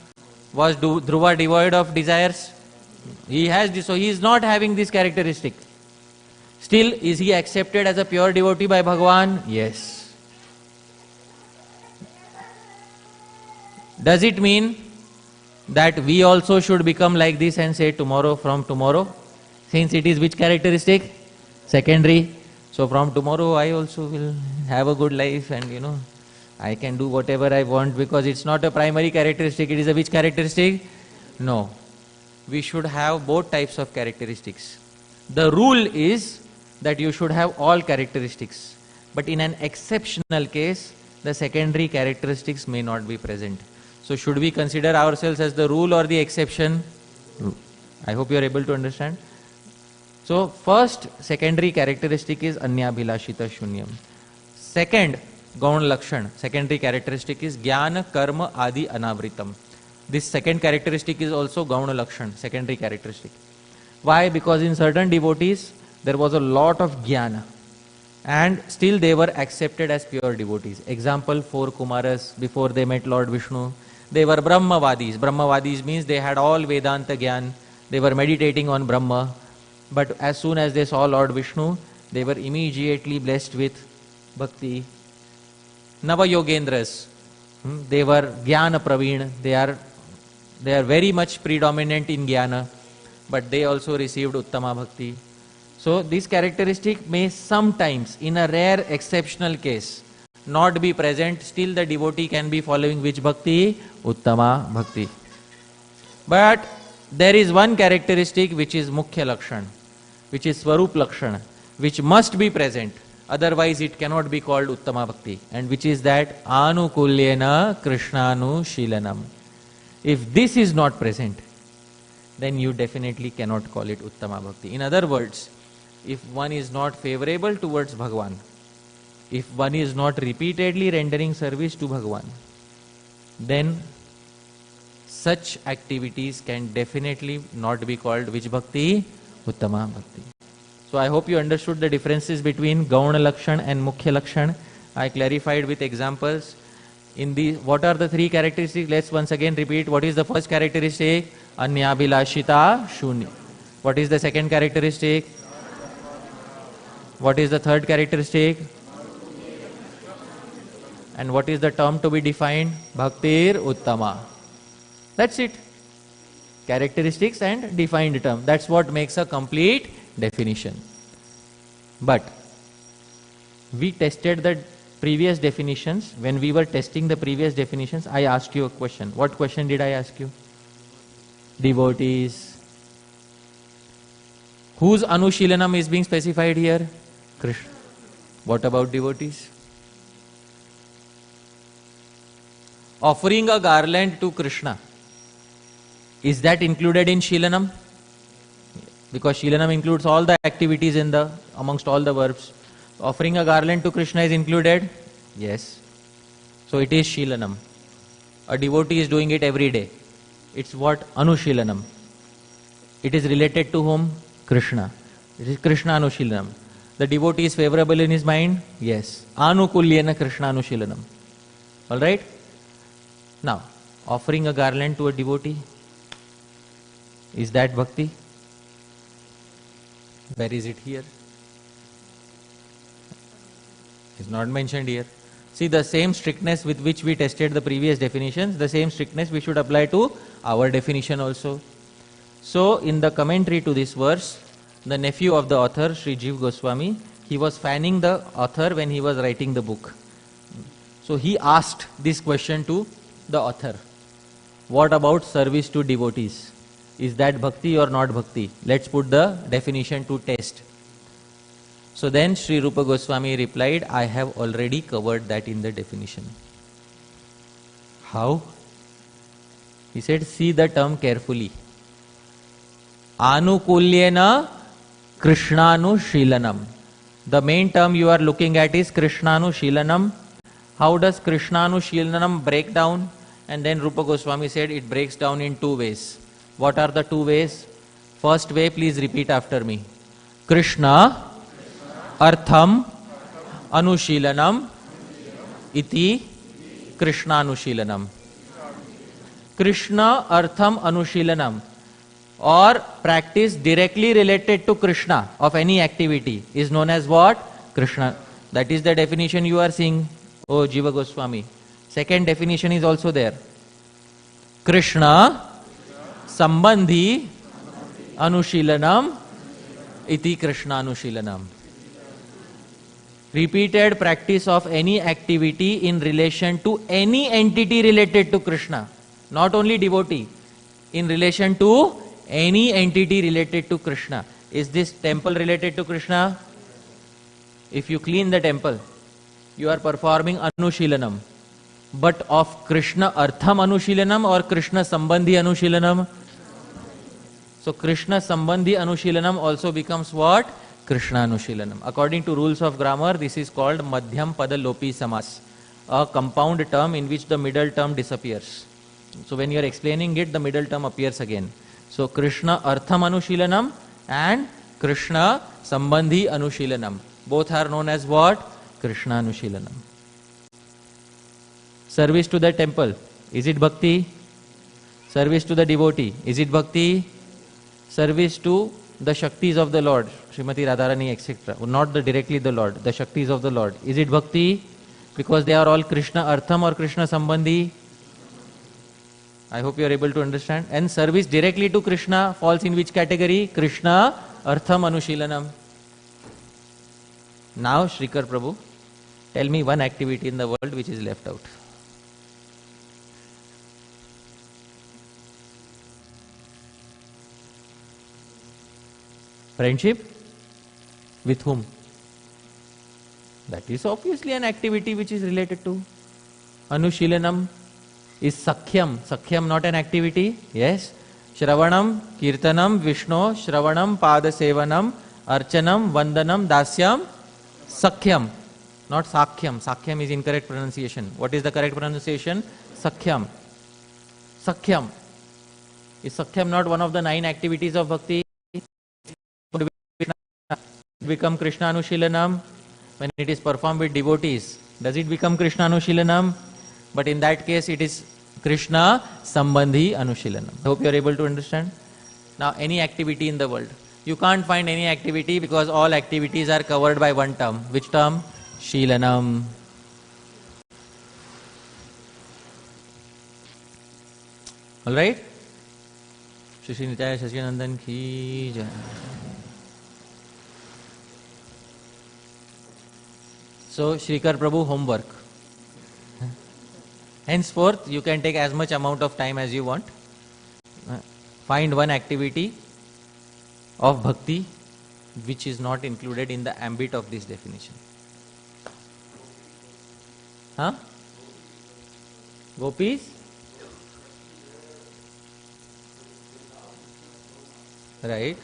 Was Dhruva devoid of desires? He has this, so he is not having this characteristic. Still, is he accepted as a pure devotee by Bhagavan? Yes. Does it mean that we also should become like this and say from tomorrow? Since it is which characteristic? Secondary. So from tomorrow I also will have a good life and I can do whatever I want, because it's not a primary characteristic, it is a which characteristic? No. We should have both types of characteristics. The rule is that you should have all characteristics. But in an exceptional case, the secondary characteristics may not be present. So should we consider ourselves as the rule or the exception? I hope you are able to understand. So first secondary characteristic is anyabhilashita shunyam. Second gaun lakshan, secondary characteristic is jnana karma adi anavritam. This second characteristic is also gaun lakshan, secondary characteristic. Why? Because in certain devotees there was a lot of jnana and still they were accepted as pure devotees. Example, 4 Kumaras before they met Lord Vishnu, they were Brahmavadis. Brahmavadis means they had all Vedanta Gyan, they were meditating on Brahma, but as soon as they saw Lord Vishnu, they were immediately blessed with Bhakti. Nava Yogendras, they were Jnana Praveen, they are very much predominant in Jnana, but they also received Uttama Bhakti. So this characteristic may sometimes, in a rare exceptional case, not be present, still the devotee can be following which Bhakti? Uttama Bhakti. But there is one characteristic which is Mukhya Lakshan, which is Swarup Lakshan, which must be present, otherwise it cannot be called Uttama Bhakti, and which is that Anukulyena Krishnanu Shilanam. If this is not present, then you definitely cannot call it Uttama Bhakti. In other words, if one is not favorable towards Bhagwan, if one is not repeatedly rendering service to Bhagwan, then such activities can definitely not be called which Bhakti? Uttama Bhakti. So I hope you understood the differences between Gauna Lakshan and Mukhya Lakshan. I clarified with examples. What are the 3 characteristics? Let's once again repeat. What is the first characteristic? Anyabhilashita shunya. What is the second characteristic? What is the third characteristic? And what is the term to be defined? Bhaktir Uttama. That's it. Characteristics and defined term. That's what makes a complete definition. But we tested the previous definitions. When we were testing the previous definitions, I asked you a question. What question did I ask you? Devotees. Whose Anushilanam is being specified here? Krishna. What about devotees? Offering a garland to Krishna, is that included in Shilanam? Because Shilanam includes all the activities amongst all the verbs. Offering a garland to Krishna is included? Yes. So it is Shilanam. A devotee is doing it every day. It's what? Anushilanam. It is related to whom? Krishna. It is Krishna Anushilanam. The devotee is favorable in his mind? Yes. Anukulyena Krishna Anushilanam. Alright? Now, offering a garland to a devotee, is that bhakti? Where is it here? It's not mentioned here. See, the same strictness with which we tested the previous definitions, the same strictness we should apply to our definition also. So, in the commentary to this verse, the nephew of the author, Sri Jiv Goswami, he was fanning the author when he was writing the book. So, he asked this question to the author. What about service to devotees? Is that bhakti or not bhakti? Let's put the definition to test. So then Sri Rupa Goswami replied, I have already covered that in the definition. How? He said, see the term carefully. Anukulyena Krishnanu Shilanam. The main term you are looking at is Krishnanu Shilanam. How does Krishnanu Shilanam break down? And then Rupa Goswami said it breaks down in 2 ways. What are the 2 ways? First way, please repeat after me. Krishna Artham Anushilanam Iti Krishnanushilanam. Krishna Artham Anushilanam, or practice directly related to Krishna of any activity, is known as what? Krishna. That is the definition you are seeing, O Jiva Goswami. Second definition is also there. Krishna Sambandhi Anushilanam Iti Krishna Anushilanam. Repeated practice of any activity in relation to any entity related to Krishna. Not only devotee, in relation to any entity related to Krishna. Is this temple related to Krishna? If you clean the temple, you are performing Anushilanam. But of Krishna Artham Anushilanam or Krishna Sambandhi Anushilanam? So Krishna Sambandhi Anushilanam also becomes what? Krishna Anushilanam. According to rules of grammar, this is called Madhyam Pada Lopi Samas, a compound term in which the middle term disappears. So when you are explaining it, the middle term appears again. So Krishna Artham Anushilanam and Krishna Sambandhi Anushilanam. Both are known as what? Krishna Anushilanam. Service to the temple, is it bhakti? Service to the devotee, is it bhakti? Service to the Shaktis of the Lord, Srimati Radharani, etc. Not directly the Lord, the Shaktis of the Lord. Is it bhakti? Because they are all Krishna Artham or Krishna Sambandhi. I hope you are able to understand. And service directly to Krishna falls in which category? Krishna Artham Anushilanam. Now, Shrikar Prabhu, tell me one activity in the world which is left out. Friendship? With whom? That is obviously an activity which is related to Anushilanam. Is Sakhyam. Sakhyam not an activity? Yes. Shravanam, Kirtanam, Vishnu, Shravanam, Padasevanam, Archanam, Vandanam, Dasyam, Sakhyam. Not Sakhyam. Sakhyam is incorrect pronunciation. What is the correct pronunciation? Sakhyam. Sakhyam. Is Sakhyam not one of the 9 activities of bhakti? Become Krishna Anushilanam when it is performed with devotees. Does it become Krishna Anushilanam? But in that case it is Krishna Sambandhi Anushilanam. I hope you are able to understand. Now any activity in the world. You can't find any activity because all activities are covered by one term. Which term? Shilanam. Alright? Shri Nitya Shashinandan ki jai. So, Shrikar Prabhu, homework. Henceforth, you can take as much amount of time as you want. Find one activity of bhakti which is not included in the ambit of this definition. Huh? Gopis? Right.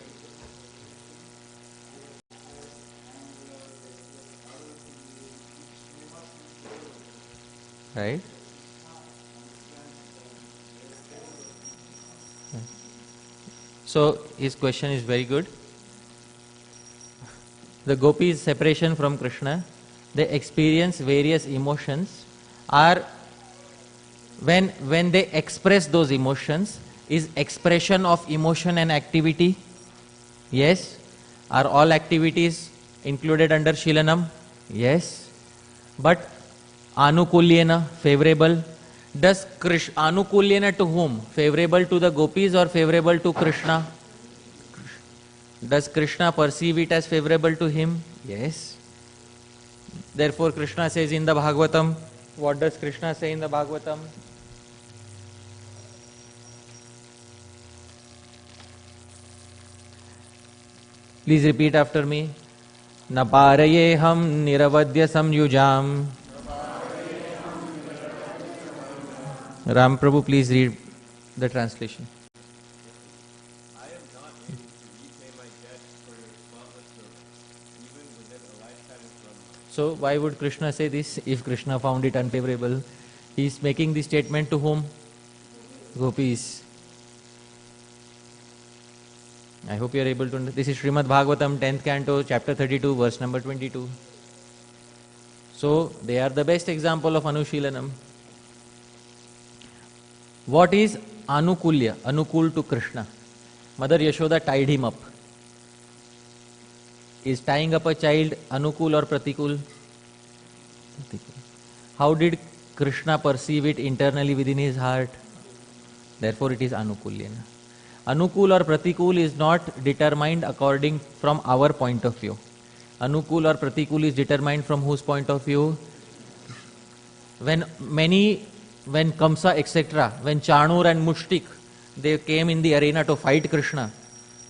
Right. So his question is very good. The gopis' separation from Krishna, they experience various emotions. Are when they express those emotions, is expression of emotion an activity? Yes. Are all activities included under Shilanam? Yes. But Anukulyena, favorable. Does Anukulyena to whom? Favorable to the gopis or favorable to Krishna? Does Krishna perceive it as favorable to him? Yes. Therefore Krishna says in the Bhagavatam, what does Krishna say in the Bhagavatam? Please repeat after me. Na parayeham niravadya samyujam. Ram Prabhu, please read the translation. I am not able to repay my debt for your spotless service, even within a lifetime of Brahma. So why would Krishna say this if Krishna found it unfavorable? He is making this statement to whom? Gopis. I hope you are able to understand. This is Srimad Bhagavatam, 10th canto, chapter 32, verse number 22. So they are the best example of Anushilanam. What is Anukulya? Anukul to Krishna. Mother Yashoda tied him up. Is tying up a child Anukul or Pratikul? Pratikul. How did Krishna perceive it internally within his heart? Therefore it is Anukulyena. Anukul or Pratikul is not determined according from our point of view. Anukul or Pratikul is determined from whose point of view? When Kamsa, etc., when Chanur and Mushtik, they came in the arena to fight Krishna.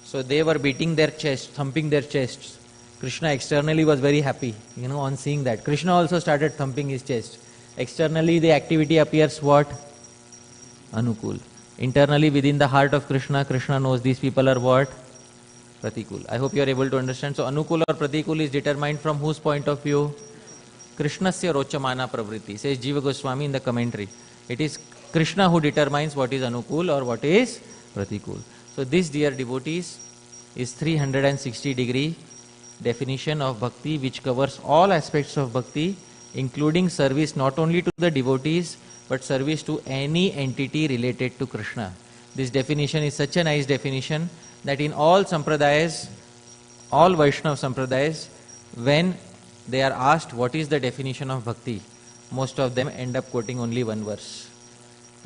So they were beating their chest, thumping their chests. Krishna externally was very happy, on seeing that. Krishna also started thumping his chest. Externally the activity appears what? Anukul. Internally within the heart of Krishna, Krishna knows these people are what? Pratikul. I hope you are able to understand. So Anukul or Pratikul is determined from whose point of view? Krishnasya Rochamana Pravriti, says Jiva Goswami in the commentary. It is Krishna who determines what is Anukul or what is Pratikul. So this, dear devotees, is 360-degree definition of bhakti, which covers all aspects of bhakti, including service not only to the devotees, but service to any entity related to Krishna. This definition is such a nice definition that in all sampradayas, all Vaishnava sampradayas, when they are asked what is the definition of bhakti, most of them end up quoting only one verse.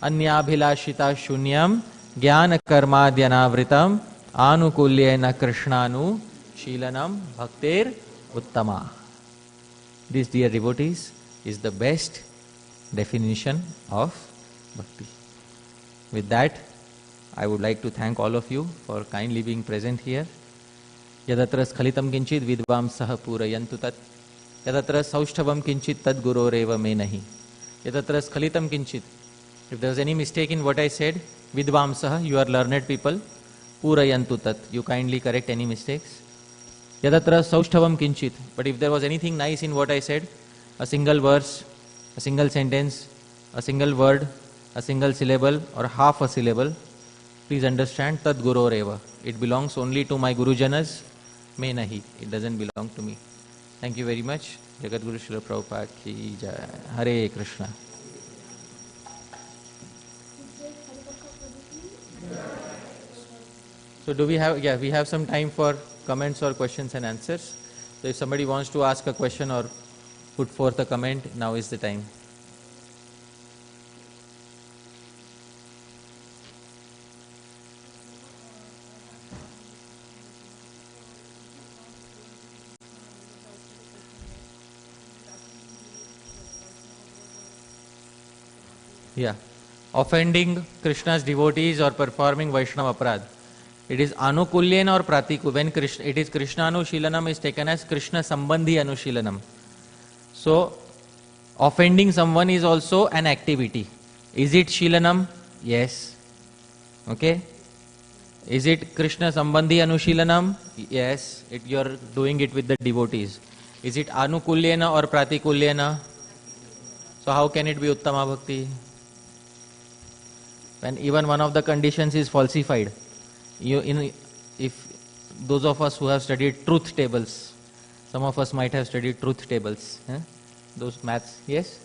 Anyabhilashita shunyam jnana karmadhyanavritam anukulyena krishnanu shilanam bhaktir uttama. This, dear devotees, is the best definition of bhakti. With that, I would like to thank all of you for kindly being present here. Yadatra skhalitam kinchit vidvam sah purayantu tat. Yadatra saushthavam kinchit tad guroreva me nahi. Yadatra skhalitam kinchit. If there was any mistake in what I said, vidvam sah, you are learned people, purayantu tat, you kindly correct any mistakes. Yadatra saushthavam kinchit. But if there was anything nice in what I said, a single verse, a single sentence, a single word, a single syllable or half a syllable, please understand, tad guroreva. It belongs only to my Gurujanas, me nahi. It doesn't belong to me. Thank you very much. Jagat Guru Srila Prabhupada ki jai. Hare Krishna. So do we have, we have some time for comments or questions and answers. So if somebody wants to ask a question or put forth a comment, now is the time. Yeah. Offending Krishna's devotees or performing Vaishnava aparadh. It is anukulyen or pratikul. When Krishna, it is Krishna Anushilanam is taken as Krishna Sambandhi Anushilanam. So, offending someone is also an activity. Is it Shilanam? Yes. Okay. Is it Krishna Sambandhi Anushilanam? Yes. You are doing it with the devotees. Is it anukulyena or pratikulyena? So how can it be Uttama Bhakti? When even one of the conditions is falsified. If those of us who have studied truth tables, some of us might have studied truth tables, those maths, yes?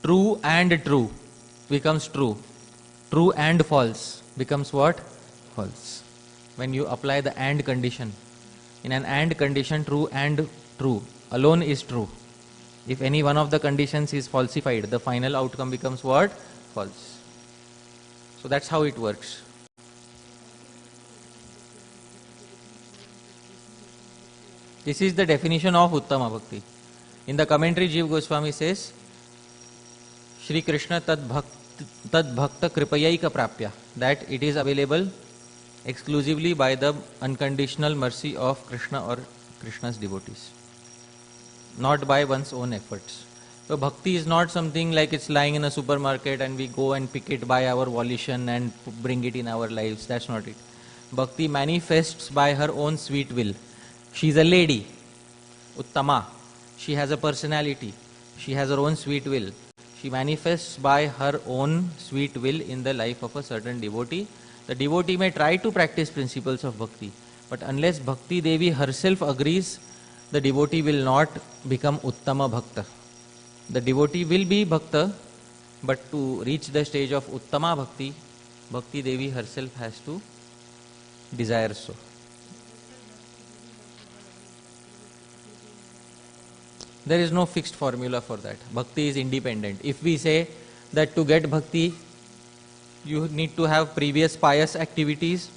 True and true becomes true. True and false becomes what? False. When you apply the and condition. In an and condition, true and true alone is true. If any one of the conditions is falsified, the final outcome becomes what? False. So that's how it works. This is the definition of Uttama Bhakti. In the commentary, Jiva Goswami says, Shri Krishna tad bhakta kripayaika prapya, that it is available exclusively by the unconditional mercy of Krishna or Krishna's devotees, not by one's own efforts. So bhakti is not something like it's lying in a supermarket and we go and pick it by our volition and bring it in our lives. That's not it. Bhakti manifests by her own sweet will. She is a lady, Uttama. She has a personality. She has her own sweet will. She manifests by her own sweet will in the life of a certain devotee. The devotee may try to practice principles of bhakti, but unless Bhakti Devi herself agrees, the devotee will not become Uttama Bhakta. The devotee will be Bhakta, but to reach the stage of Uttama Bhakti, Bhakti Devi herself has to desire so. There is no fixed formula for that. Bhakti is independent. If we say that to get bhakti, you need to have previous pious activities,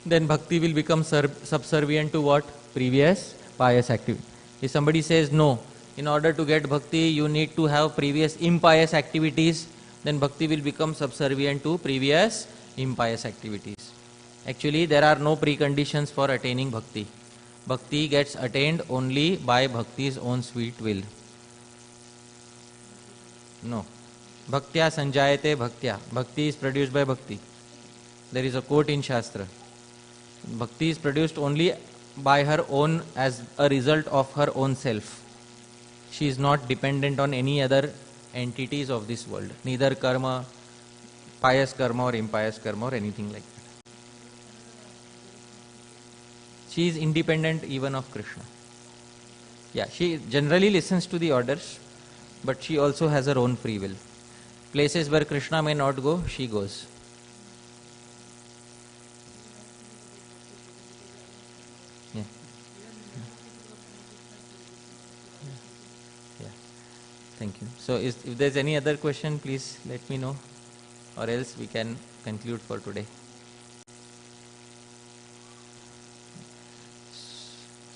then bhakti will become subservient to what? Previous pious activity. If somebody says no, in order to get bhakti, you need to have previous impious activities, then bhakti will become subservient to previous impious activities. Actually, there are no preconditions for attaining bhakti. Bhakti gets attained only by bhakti's own sweet will. No. Bhaktya sanjayate bhaktya. Bhakti is produced by bhakti. There is a quote in Shastra. Bhakti is produced only by her own, as a result of her own self. She is not dependent on any other entities of this world. Neither karma, pious karma or impious karma or anything like that. She is independent even of Krishna. Yeah, she generally listens to the orders, but she also has her own free will. Places where Krishna may not go, she goes. Yeah. Yeah. Thank you. So if there's any other question, please let me know, or else we can conclude for today.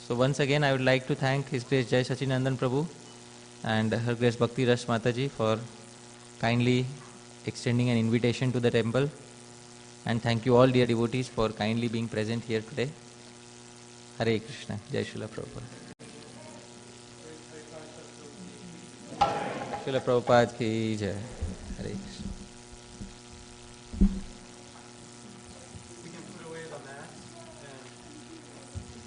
So once again, I would like to thank His Grace Jai Sachinandan Prabhu and Her Grace Bhakti Ras Mataji for kindly extending an invitation to the temple. And thank you all dear devotees for kindly being present here today. Hare Krishna. Jai Srila Prabhupada. Srila Prabhupada ki Jai. Hare Krishna. We can put away the mat and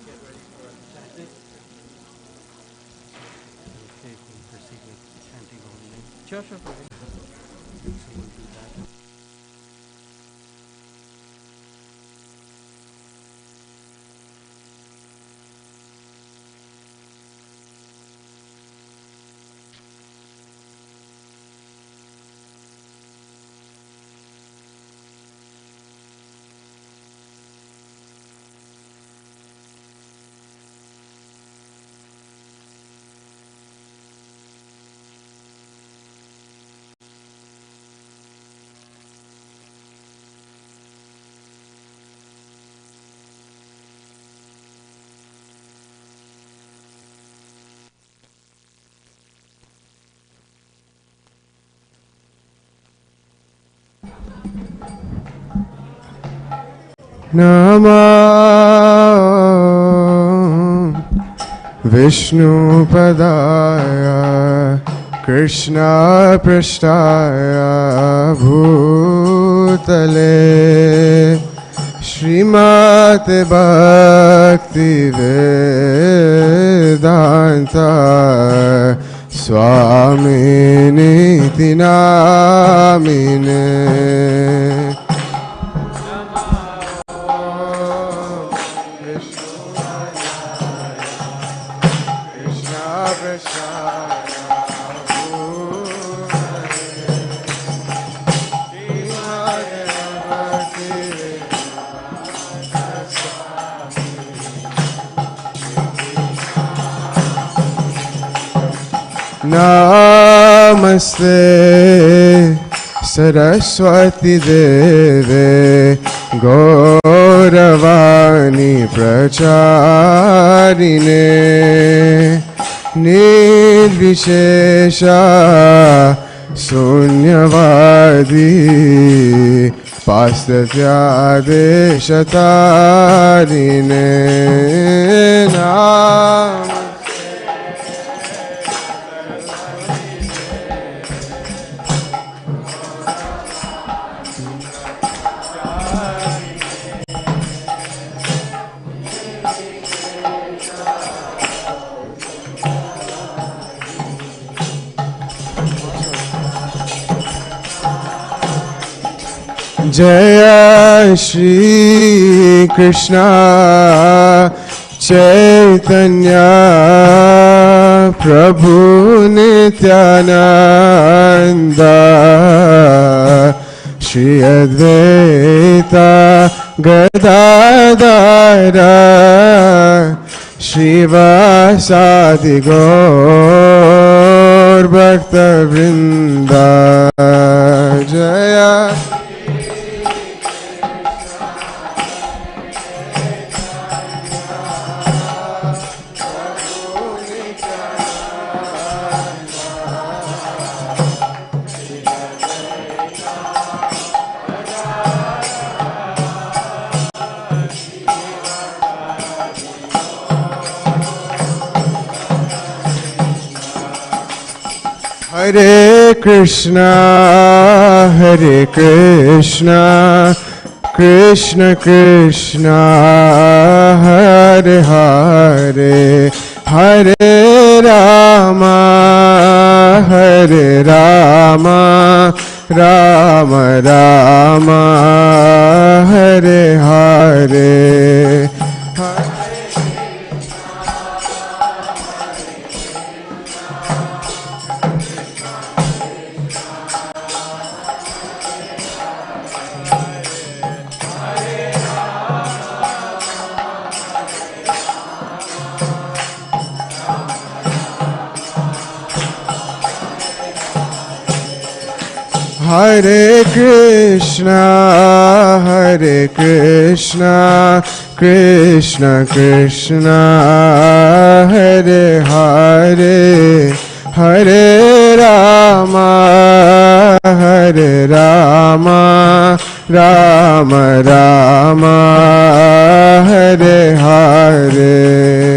get ready for chanting. Okay, we can proceed with chanting only. Sure, sure, Prabhu. So we'll do that. Namo Vishnu Padaya Krishna Prishtaya Bhutale Srimate Bhakti Vedanta Swaminiti Namine Namaste Saraswati Deve Gauravani Pracharine Nirvishesha Sunyavadi Pastatya Deshatarine Namaste Jaya Shri Krishna Chaitanya Prabhu Nityananda Shri Advaita Gadadara Shivasadi Gaur Bhakta Vrinda Jaya Hare Krishna, Hare Krishna, Krishna Krishna, Hare Hare, Hare Rama, Hare Rama, Rama Rama, Hare Hare. Hare Krishna, Hare Krishna, Krishna Krishna, Hare Hare, Hare Rama, Hare Rama, Rama Rama, Hare Hare.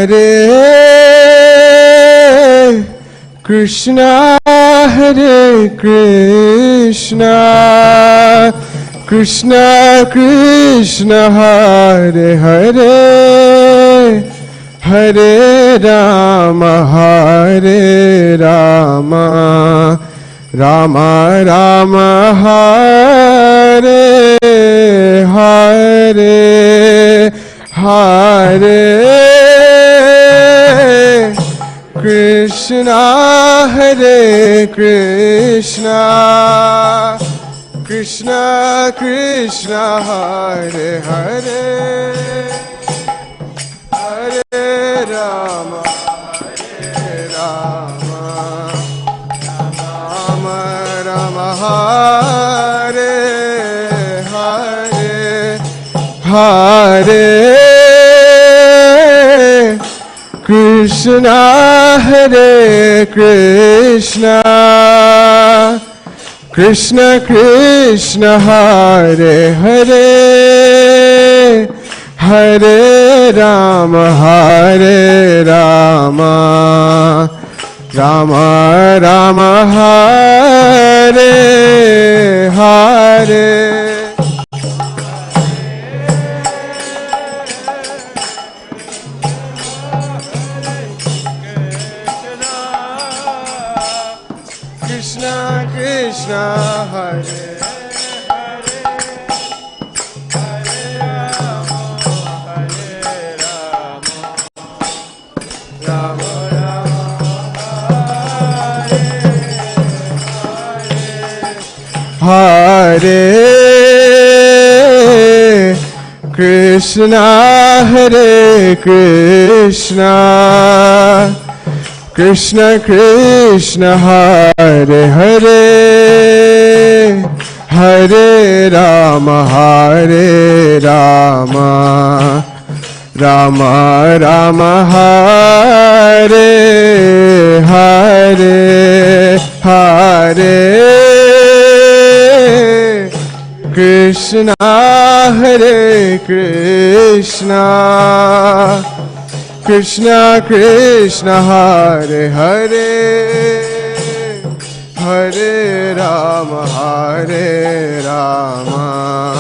Hare Krishna, Hare Krishna, Krishna Krishna, Hare Hare, Hare Rama, Hare Rama, Rama Rama, Hare Hare, Hare Krishna, Hare Krishna, Krishna Krishna, Hare Hare, Hare Rama, Hare Rama, Rama Rama, Hare Hare, Hare Krishna, Hare Krishna, Krishna Krishna, Hare Hare, Hare Rama, Hare Rama, Rama Rama, Hare Hare. Krishna Krishna, Hare Hare, Hare Rama, Hare Rama, Rama Rama, Hare Hare, Krishna, Hare Krishna, Krishna Krishna, Hare Hare, Hare Rama, Hare Rama, Rama Rama, Hare Hare, Hare Krishna, Hare Krishna, Krishna Krishna, Hare Hare, Hare Rama, Hare Rama,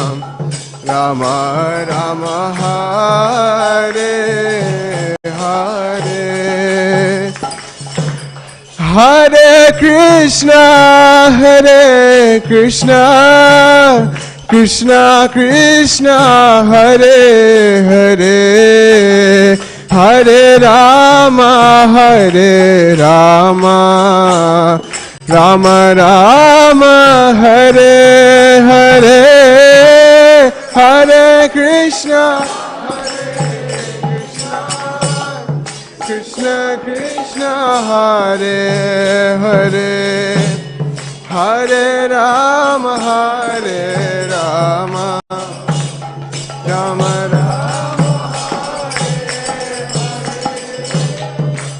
Rama Rama, Hare Hare, Hare Krishna, Hare Krishna, Krishna Krishna, Hare Hare, Hare Rama, Hare Rama, Rama Rama, Hare Hare, Hare Krishna, Krishna Krishna, Hare Hare, Hare Rama, Hare Rama, Rama Rama,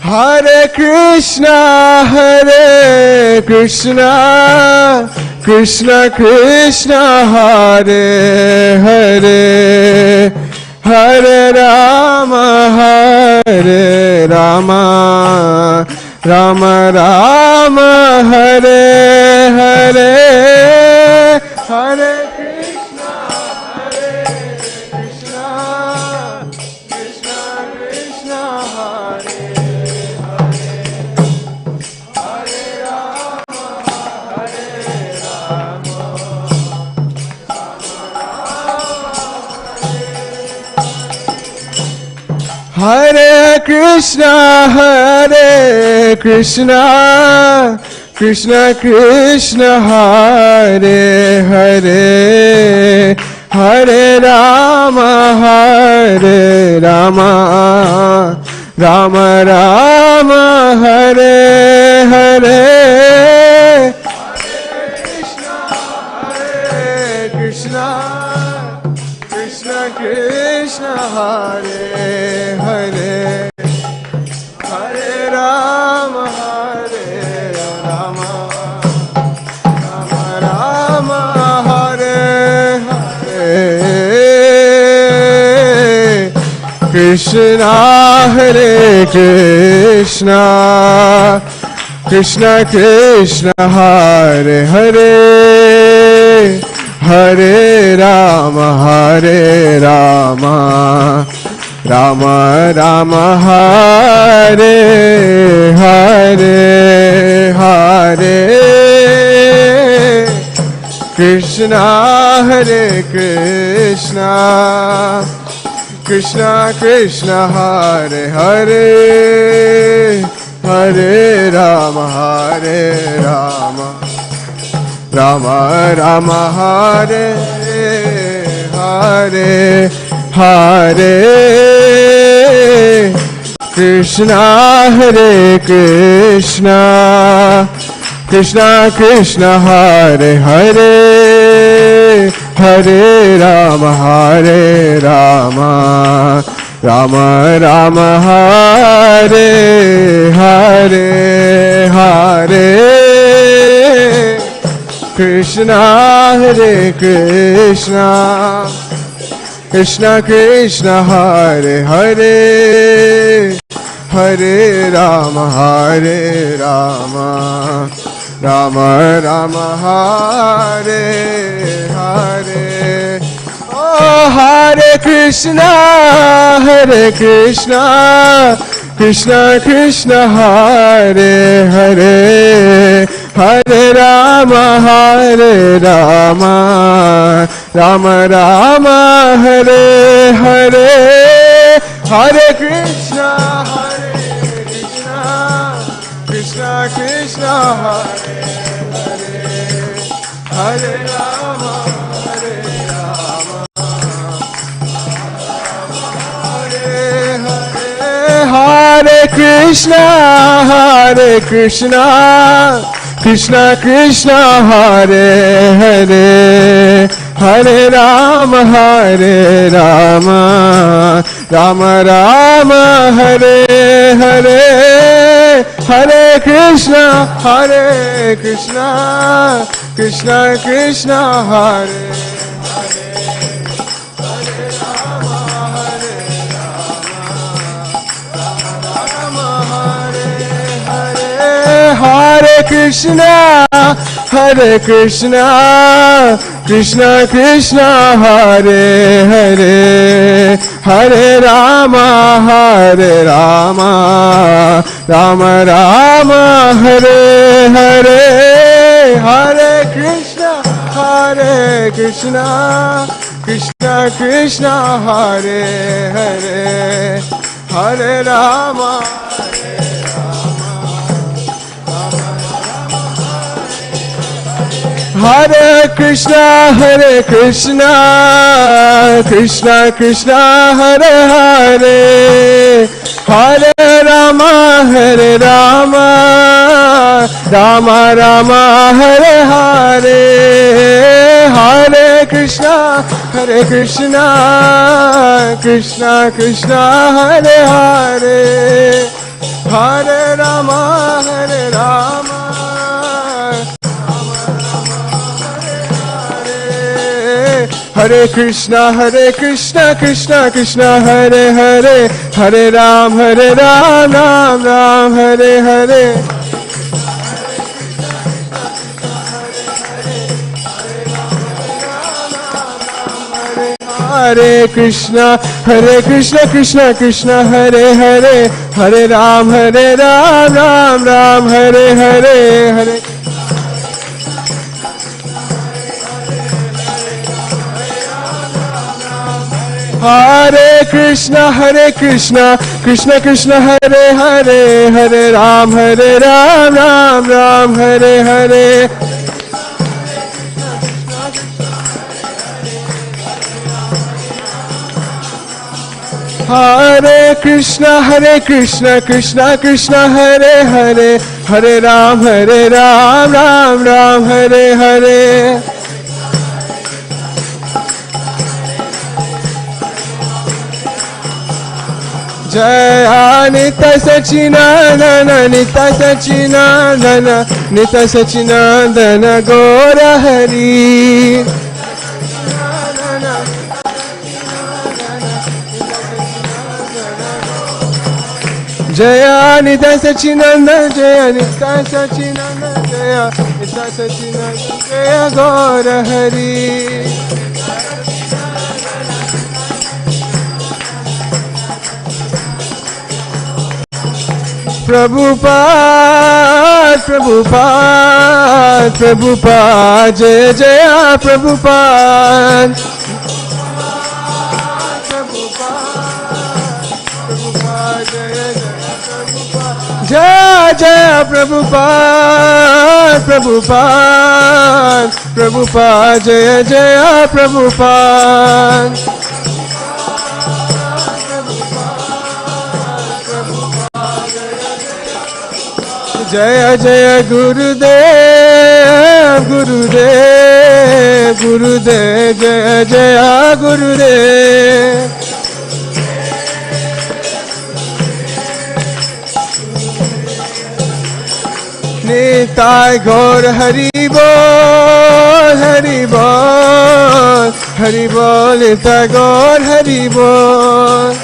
Hare Krishna, Hare Krishna, Krishna Krishna, Hare Hare, Hare Rama, Hare Rama, Rama Rama, Hare Hare, Hare Krishna, Krishna Krishna, Hare Hare Krishna, Hare Krishna, Krishna Krishna, Hare Hare, Hare Rama, Hare Rama, Rama Rama, Hare Hare, Hare Krishna, Krishna Krishna, Hare Hare, Hare Rama, Hare Rama, Rama Rama, Hare Hare, Krishna Hare Krishna, Krishna Krishna, Hare Hare, Hare Rama, Hare Rama, Rama Rama, Hare Hare, Hare Krishna, Hare Krishna, Krishna Krishna, Hare Hare, Hare Rama, Hare Rama, Rama Rama, Hare Hare, Hare Krishna, Hare Krishna, Krishna Krishna, Hare Hare, Hare Rama, Hare Rama, Rama Rama, Hare Hare, Hare Krishna, Hare Krishna, Krishna Krishna, Hare Hare, Hare Rama, Hare Rama, Rama Rama, Hare Hare. Oh, Hare Krishna, Hare Krishna, Krishna Krishna, Hare Hare, Hare Rama, Hare Rama, Rama Rama, Hare Hare, Hare Krishna, Krishna Krishna, Hare Hare, Hare Rama, Hare Rama, Hare Hare, Hare Krishna, Krishna Krishna, Hare Hare, Hare Rama, Hare Rama, Rama Rama, Hare Hare, Hare Krishna, Krishna Krishna, Hare Hare Krishna, Krishna Krishna, Hare Hare, Hare Rama, Rama Rama, Hare Hare, Hare Krishna, Krishna Krishna, Hare Hare, Hare Rama, Hare Krishna, Krishna Krishna, Hare Hare, Hare Rama, Rama Rama Hare Hare, Hare Krishna Krishna Krishna Hare Hare, Hare Rama Hare Rama, Hare Krishna Krishna Krishna Hare Hare, Hare Ram Ram Ram Hare Hare. Hare Krishna Krishna Krishna Hare Hare, Hare Ram Ram Ram Hare Hare, Hare Hare Krishna Krishna Krishna Hare Hare, Hare Ram Ram Ram Hare Hare. Hare Krishna Krishna Krishna Hare Hare, Hare Ram Ram Ram Hare Hare. Jaya Nitya Sachinandana Nitya Sachinandana Nitya Sachinandana Gaura Hari. Jaya Nitya Sachinandana Jaya Nitya Sachinandana Jaya Nitya Sachinandana Jaya Gaura Hari. Prabhupada, Prabhupada, Prabhupada, Jaya Jaya Prabhupada. Jaya Jaya Prabhupada, Prabhupada, Prabhupada, Jaya Jaya Prabhupada. Jaya Jaya Gurudev, Gurudev, Gurudev, Jaya Jaya Gurudev. Nitai Gaur Hari Bol, Hari Bol, Hari Bol, Nitai Gaur Hari Bol.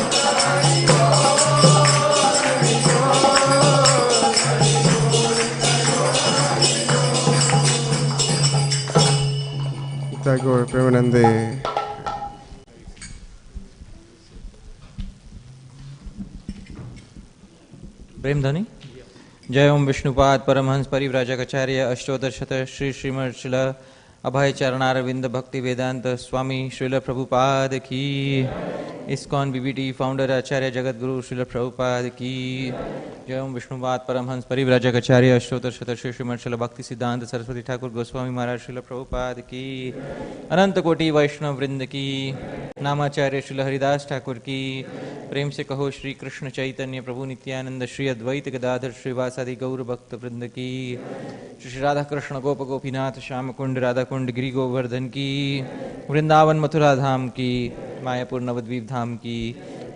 Gaur Premanande. प्रेम ध्वनि। जय ओम विष्णुपाद परमहंस परिव्राजकाचार्य अष्टोत्तर शत श्री श्रीमद श्रील अभय चरणारविंद भक्ति वेदांत स्वामी श्रील प्रभुपाद की। ISKCON BBT founder आचार्य जगत गुरु श्रील प्रभुपाद की। जय ओम विष्णुपाद परमहंस परिव्राजकाचार्य अष्टोत्तर शत श्री श्रीमद श्रील भक्ति सिद्धांत सरस्वती ठाकुर गोस्वामी महाराज श्रील प्रभुपाद की। अनंत कोटि वैष्णव वृंद की। नामाचार्य श्रील हरिदास ठाकुर की। प्रेम से कहो श्री कृष्ण चैतन्य प्रभु नित्यानंद श्री अद्वैत गदाधर श्रीवासादि गौर भक्त वृंद की। श्री राधा कृष्ण गोप गोपीनाथ श्याम कुंड राधा कुंड गिरि गोवर्धन की। वृंदावन मथुरा धाम की। मायापुर नवद्वीप धाम की।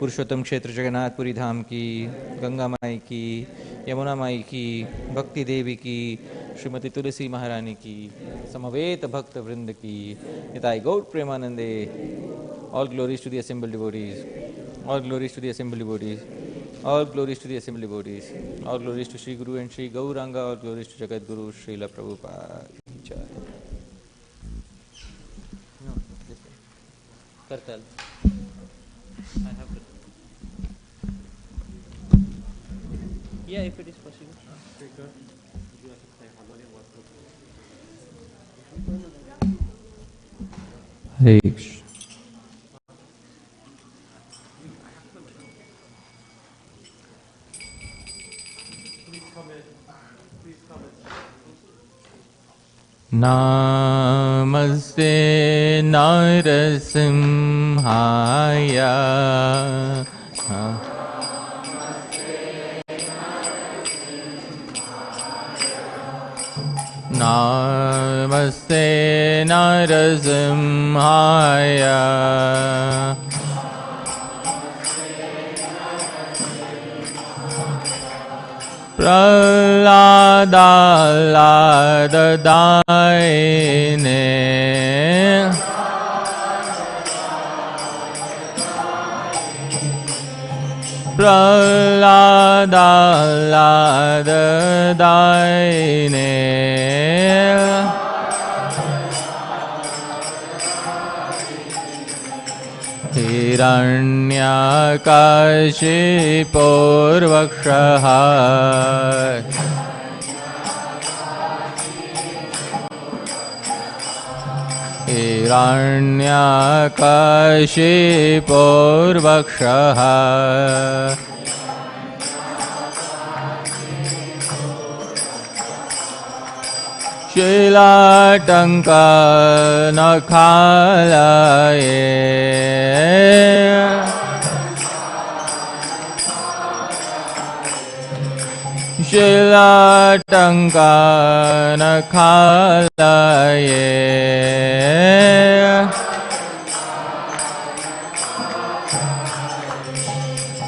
पुरुषोत्तम क्षेत्र जगन्नाथपुरी धाम की। गंगा माई की। यमुना माई की। भक्ति देवी की। श्रीमती तुलसी महारानी की। समवेत भक्त वृंद की। निताई गौर प्रेमानंदे। All glories to the assembled devotees. All glories to the assembled devotees. All glories to the assembled devotees. All glories to Sri Guru and Sri Gauranga. All glories to Jagat Guru Srila Prabhupada. Jai. No, this way. Kartal. I have to. Yeah, if it is possible. Hare Krishna. Namaste Narasimhaya. Namaste Narasimhaya. Praladaladaine. Praladaladaine. Hiranyakashiporvakshaha. Hiranyakashiporvakshaha. Shilatanka nakhalaye. Shilatanka nakhalaye.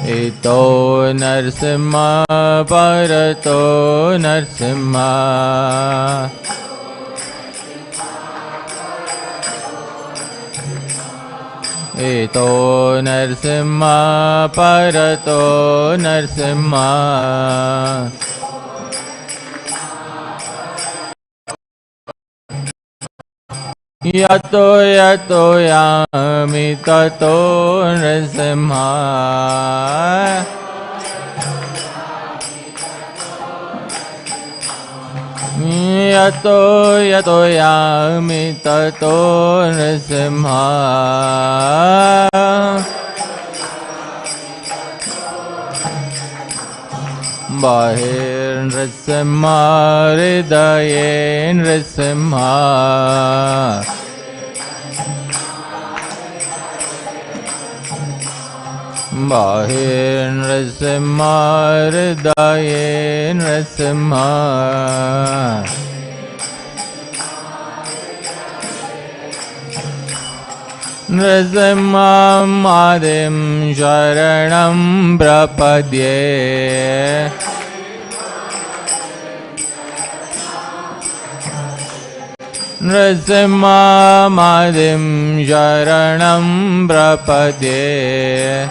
Ito narsimha parato narsimha. Ito narsimha parato narsimha. Yato yato yami tato narsimha. Yato yato yami tato narsimha. Bahir nrsimha hridaye nrsimha. Bahir nrsimha hridaye nrsimha. Nrsimham adim sharanam prapadye. Nrsimham adim sharanam prapadye.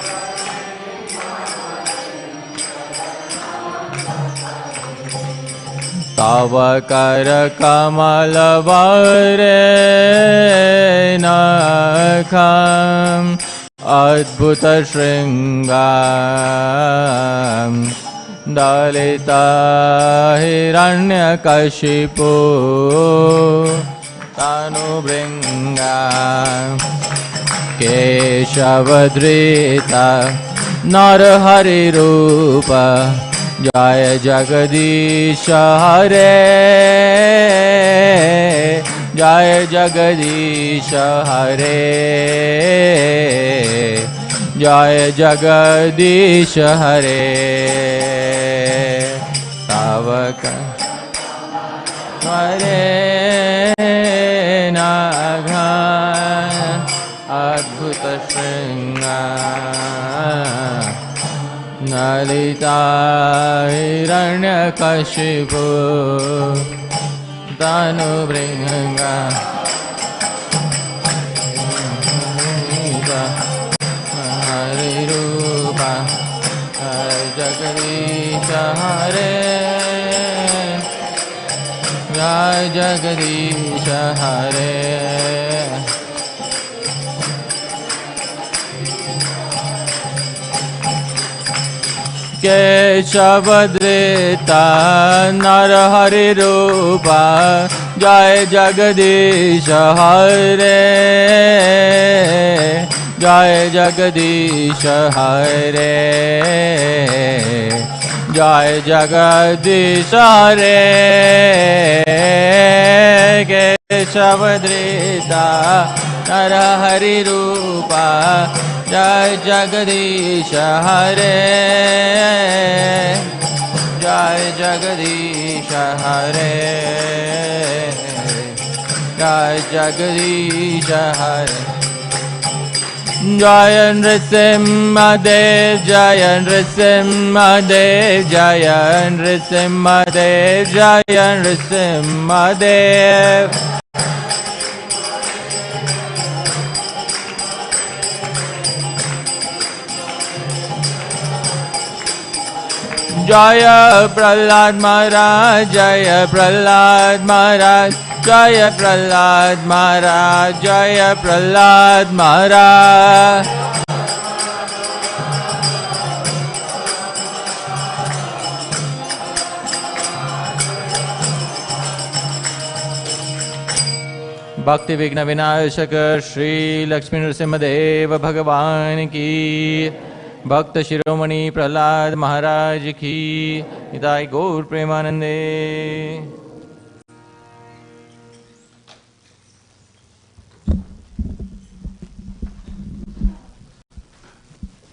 Tava kara kamalavare nakham adbhuta shringam dalita hiranyakashipu tanubringam keshavadrita narahari rupa. Jaya Jagadisha Hare. Jaya Jagadisha Hare. Jaya Jagadisha Hare. Tavaka Hare Nagha Adbhuta Shringa Nalita Hiranyakashipu Tanubringa Harirupa Jagadisha Hare. Jai Jagadisha Hare. Keshavadrita Narahari Rupa. Jai Jagadisha Hare. Jai Jagadisha Hare. Jai Jagadisha Hare. Keshavadrita Narahari Rupa. Jai Jagadisha Hare. Jai Jagadish Hare Jai Jagadish Hare Jai Nrisimhadev Jai Nrisimhadev Jai Nrisimhadev Jai Nrisimhadev Jaya Prahlad Maharaj, Jaya Prahlad Maharaj, Jaya Prahlad Maharaj, Jaya Prahlad Maharaj. Bhakti Vigna Vinayaka Shri Lakshmi Nrsimhadev Bhagavan Ki Bhakt Shiromani Prahlad Maharaj Ki Nitai Gaur Premanande.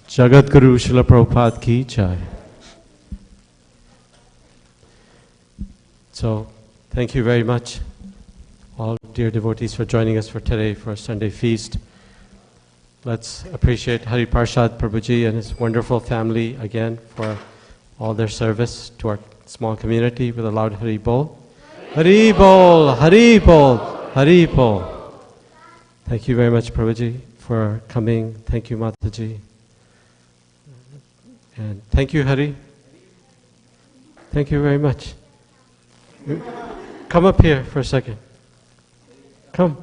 Jagat Guru Srila Prabhupada Ki Jai. So, thank you very much, all dear devotees, for joining us for today for our Sunday feast. Let's appreciate Hari Parshad Prabhuji and his wonderful family again for all their service to our small community with a loud Hari Bol. Hari Bol, Hari Bol, Hari Bol. Thank you very much, Prabhuji, for coming. Thank you, Mataji. And thank you, Hari. Thank you very much. Come up here for a second. Come.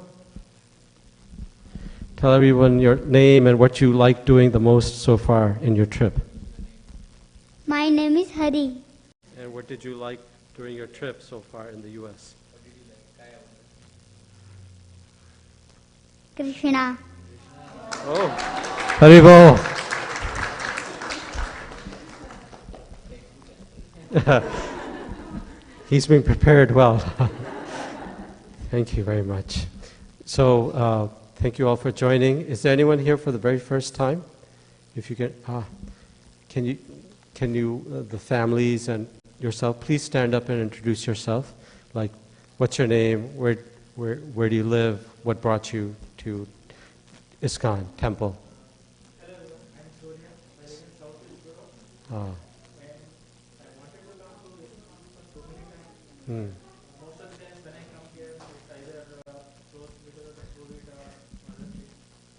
Tell everyone your name and what you like doing the most so far in your trip. My name is Hari. And what did you like during your trip so far in the U.S.? Krishna. Oh, Haribol. He's been prepared well. Thank you very much. So, thank you all for joining. Is there anyone here for the very first time? If you can you, the families and yourself, please stand up and introduce yourself. Like, what's your name? Where do you live? What brought you to ISKCON temple? Hello, I'm Surya. I live in Southeast Europe. And I wanted to come to ISKCON so many times. Most of the times when I come here, it's either closed because of the COVID or other things.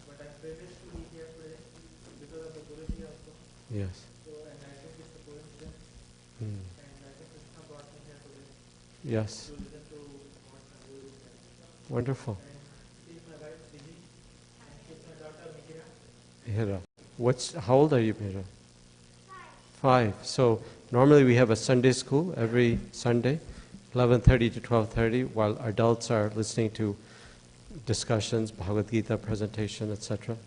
But I'm privileged to be here today because of the Guruji also. Yes. So, and I think it's a coincidence. Mm. And I think Krishna brought me here today Yes. to listen to what my Guru is saying. Wonderful. And she's my wife, Siji, and she's my daughter, Mihira. Mihira. How old are you, Mihira? 5. So normally we have a Sunday school every Sunday, 11:30 to 12:30, while adults are listening to discussions, Bhagavad Gita presentation, etc.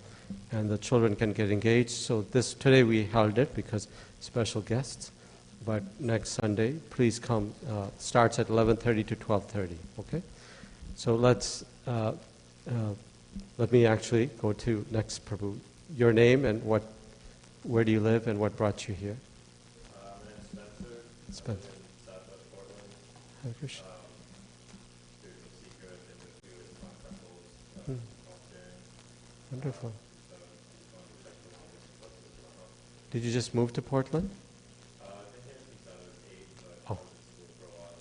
And the children can get engaged. So today we held it because special guests. But next Sunday, please come. Starts at 11:30 to 12:30. Okay. So let me actually go to next Prabhu. Your name and where do you live and what brought you here? My name's Spencer. Spencer. I live in Southwest Portland. Hare Krishna. There's a secret in the few ISKCON temples. Wonderful. So just wanted to check the longest what's going on. Did you just move to Portland? I've been here since I was 8, but I Oh. was in school for a while.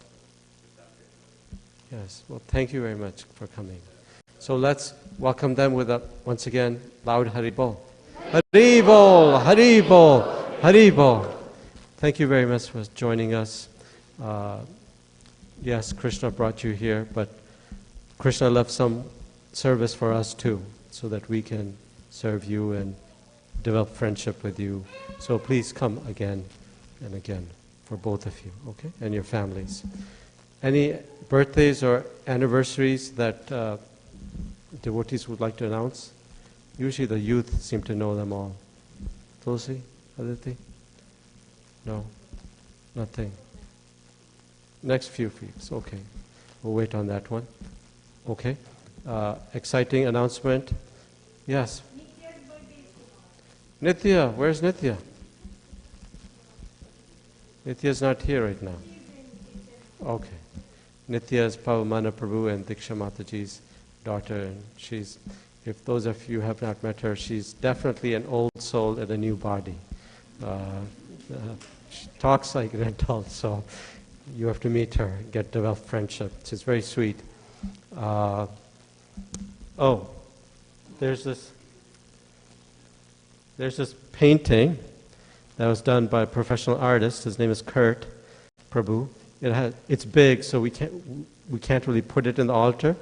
Just after. Yes. Well, thank you very much for coming. So let's welcome them with once again, loud Hari Bol. Hari Bol, Hari Bol, Hari Bol. Thank you very much for joining us. Yes, Krishna brought you here, but Krishna left some service for us too, so that we can serve you and develop friendship with you. So please come again and again for both of you, okay, and your families. Any birthdays or anniversaries that devotees would like to announce? Usually the youth seem to know them all. Tulsi? Aditi? No? Nothing? Next few weeks, okay. We'll wait on that one. Okay. Exciting announcement. Yes? Nitya, where's Nitya? Nitya's not here right now. Okay. Nitya is Pavamana Prabhu and Diksha Mataji's daughter, and she's, if those of you have not met her, she's definitely an old soul in a new body. She talks like an adult, so you have to meet her, develop friendship. She's very sweet. There's this painting that was done by a professional artist. His name is Kurt Prabhu. It's big, so we can't really put it in the altar,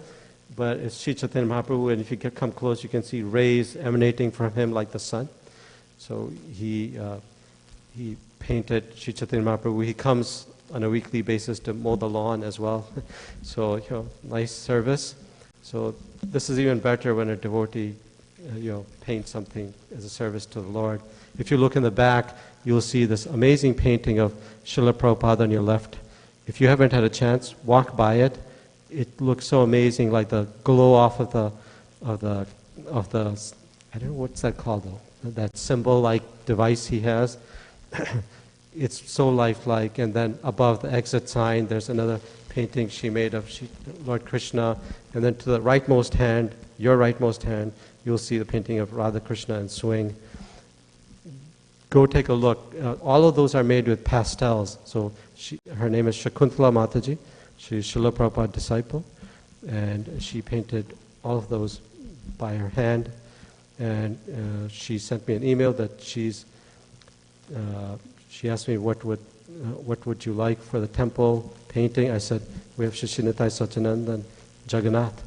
but it's Sri Chaitanya Mahaprabhu, and if you come close, you can see rays emanating from him like the sun. So he painted Sri Chaitanya Mahaprabhu. He comes on a weekly basis to mow the lawn as well. So, nice service. So this is even better when a devotee, paints something as a service to the Lord. If you look in the back, you'll see this amazing painting of Srila Prabhupada on your left. If you haven't had a chance, walk by it. It looks so amazing, like the glow off of the I don't know what's that called though. That symbol-like device he has. It's so lifelike. And then above the exit sign, there's another painting she made of Lord Krishna. And then to the rightmost hand, your rightmost hand, you'll see the painting of Radha Krishna and swing. Go take a look. All of those are made with pastels. So her name is Shakuntala Mataji. She's Srila Prabhupada disciple. And she painted all of those by her hand. And she sent me an email that she asked me what would you like for the temple painting. I said we have Shishinitai Satyananda and Jagannath,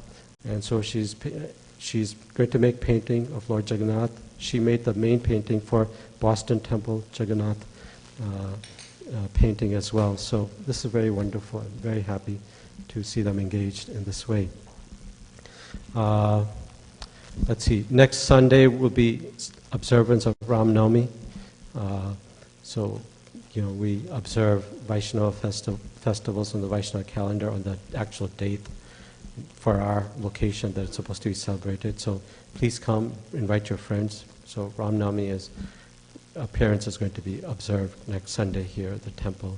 and so she's going to make painting of Lord Jagannath. She made the main painting for Boston Temple Jagannath painting as well. So this is very wonderful. I'm very happy to see them engaged in this way. Let's see. Next Sunday will be observance of Ram Navami. So, we observe Vaishnava festivals on the Vaishnava calendar on the actual date for our location that it's supposed to be celebrated. So please come, invite your friends. So Ram Navami appearance is going to be observed next Sunday here at the temple.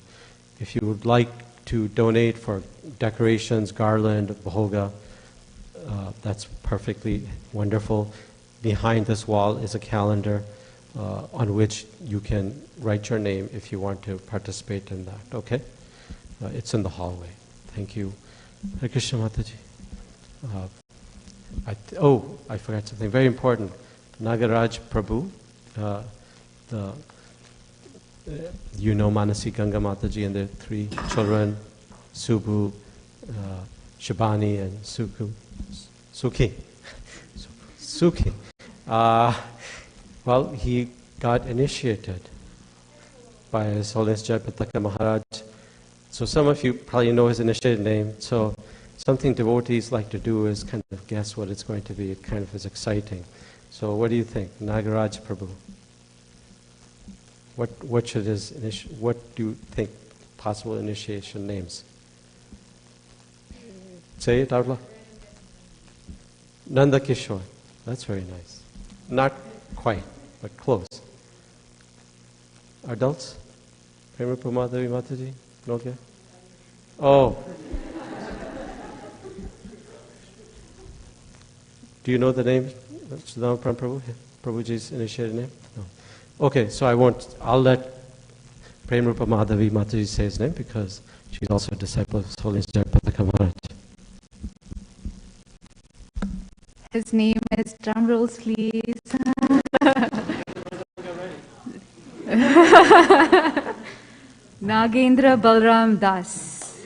If you would like to donate for decorations, garland, bhoga, that's perfectly wonderful. Behind this wall is a calendar on which you can write your name if you want to participate in that, okay? It's in the hallway. Thank you. Hare Krishna Mataji. I forgot something very important. Nagaraj Prabhu, Manasi Ganga Mataji and their 3 children, Subhu, Shabani, and Sukhi. Well, he got initiated by His Holiness Jayapataka Maharaj. So some of you probably know his initiated name. So something devotees like to do is kind of guess what it's going to be. It kind of is exciting. So what do you think, Nagaraj Prabhu? What do you think possible initiation names? Say it out loud. Nanda Kishore. That's very nice. Not quite, but close. Adults? Prema Madhavi Mataji? Not yet? Oh. Do you know the name? Sudama Prabhu? Prabhuji's initiated name? No. Okay, so I'll let Premrupa Madhavi Mataji say his name because she's also a disciple of His Holiness Jayapataka Maharaj. His name is, drum rolls please. Nagendra Balram Das.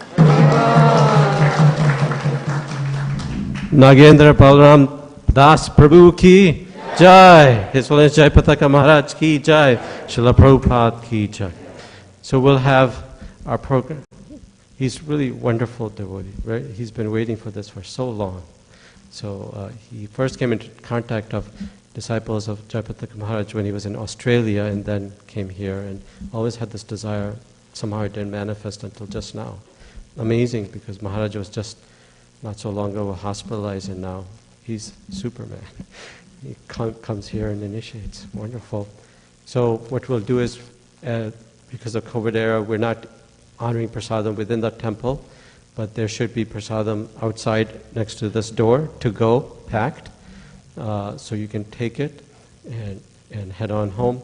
Nagendra Balram Das Prabhu ki Jai. His Holiness Jayapataka Maharaj ki Jai. Srila Prabhupada ki Jai. So we'll have our program. He's really wonderful devotee. He's been waiting for this for so long. So he first came into contact of disciples of Jayapataka Maharaj when he was in Australia and then came here and always had this desire. Somehow it didn't manifest until just now. Amazing, because Maharaj was just not so long ago hospitalized and now he's Superman. He comes here and initiates. Wonderful. So what we'll do is because of COVID era, we're not honoring prasadam within the temple, but there should be prasadam outside next to this door to go, packed, so you can take it and head on home.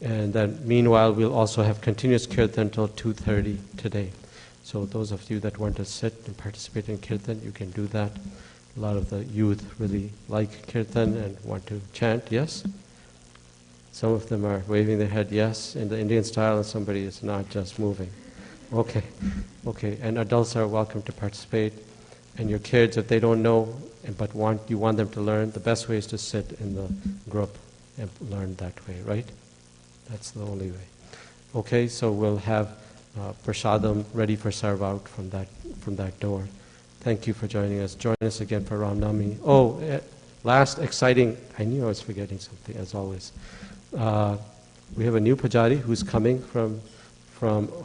And then meanwhile, we'll also have continuous kirtan till 2:30 today. So those of you that want to sit and participate in kirtan, you can do that. A lot of the youth really like kirtan and want to chant, yes? Some of them are waving their head yes in the Indian style, and somebody is not, just moving. Okay, okay. And adults are welcome to participate. And your kids, if they don't know but you want them to learn, the best way is to sit in the group and learn that way, right? That's the only way. Okay, so we'll have prasadam ready for serve out from that door. Thank you for joining us. Join us again for Ram Nami. Oh, last exciting, I knew I was forgetting something as always. We have a new pujari who's coming from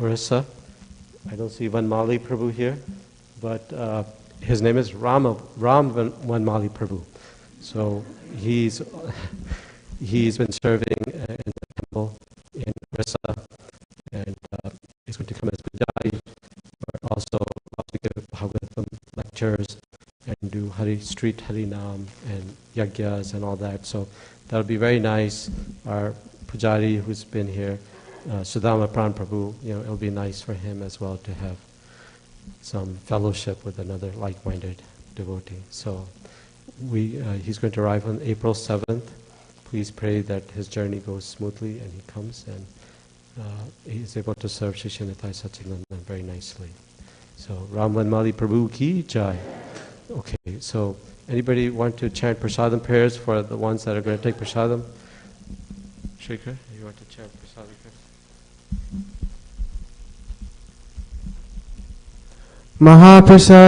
Orissa. I don't see Vanmali Prabhu here, but his name is Ram Vanmali Prabhu. So he's been serving in the temple in Orissa, and he's going to come as pujari, but also to give Bhagavatam lectures and do street Harinam and yagyas and all that. So that'll be very nice. Our pujari who's been here, Sudama Pran Prabhu, it'll be nice for him as well to have some fellowship with another like-minded devotee. So he's going to arrive on April 7th. Please pray that his journey goes smoothly and he comes and he's able to serve Shishyanithai Satchidananda very nicely. So Ram Vanmali Prabhu ki jai. Okay, so anybody want to chant prasadam prayers for the ones that are going to take prasadam? Shrikar, you want to chant prasadam prayers? Mahaprasad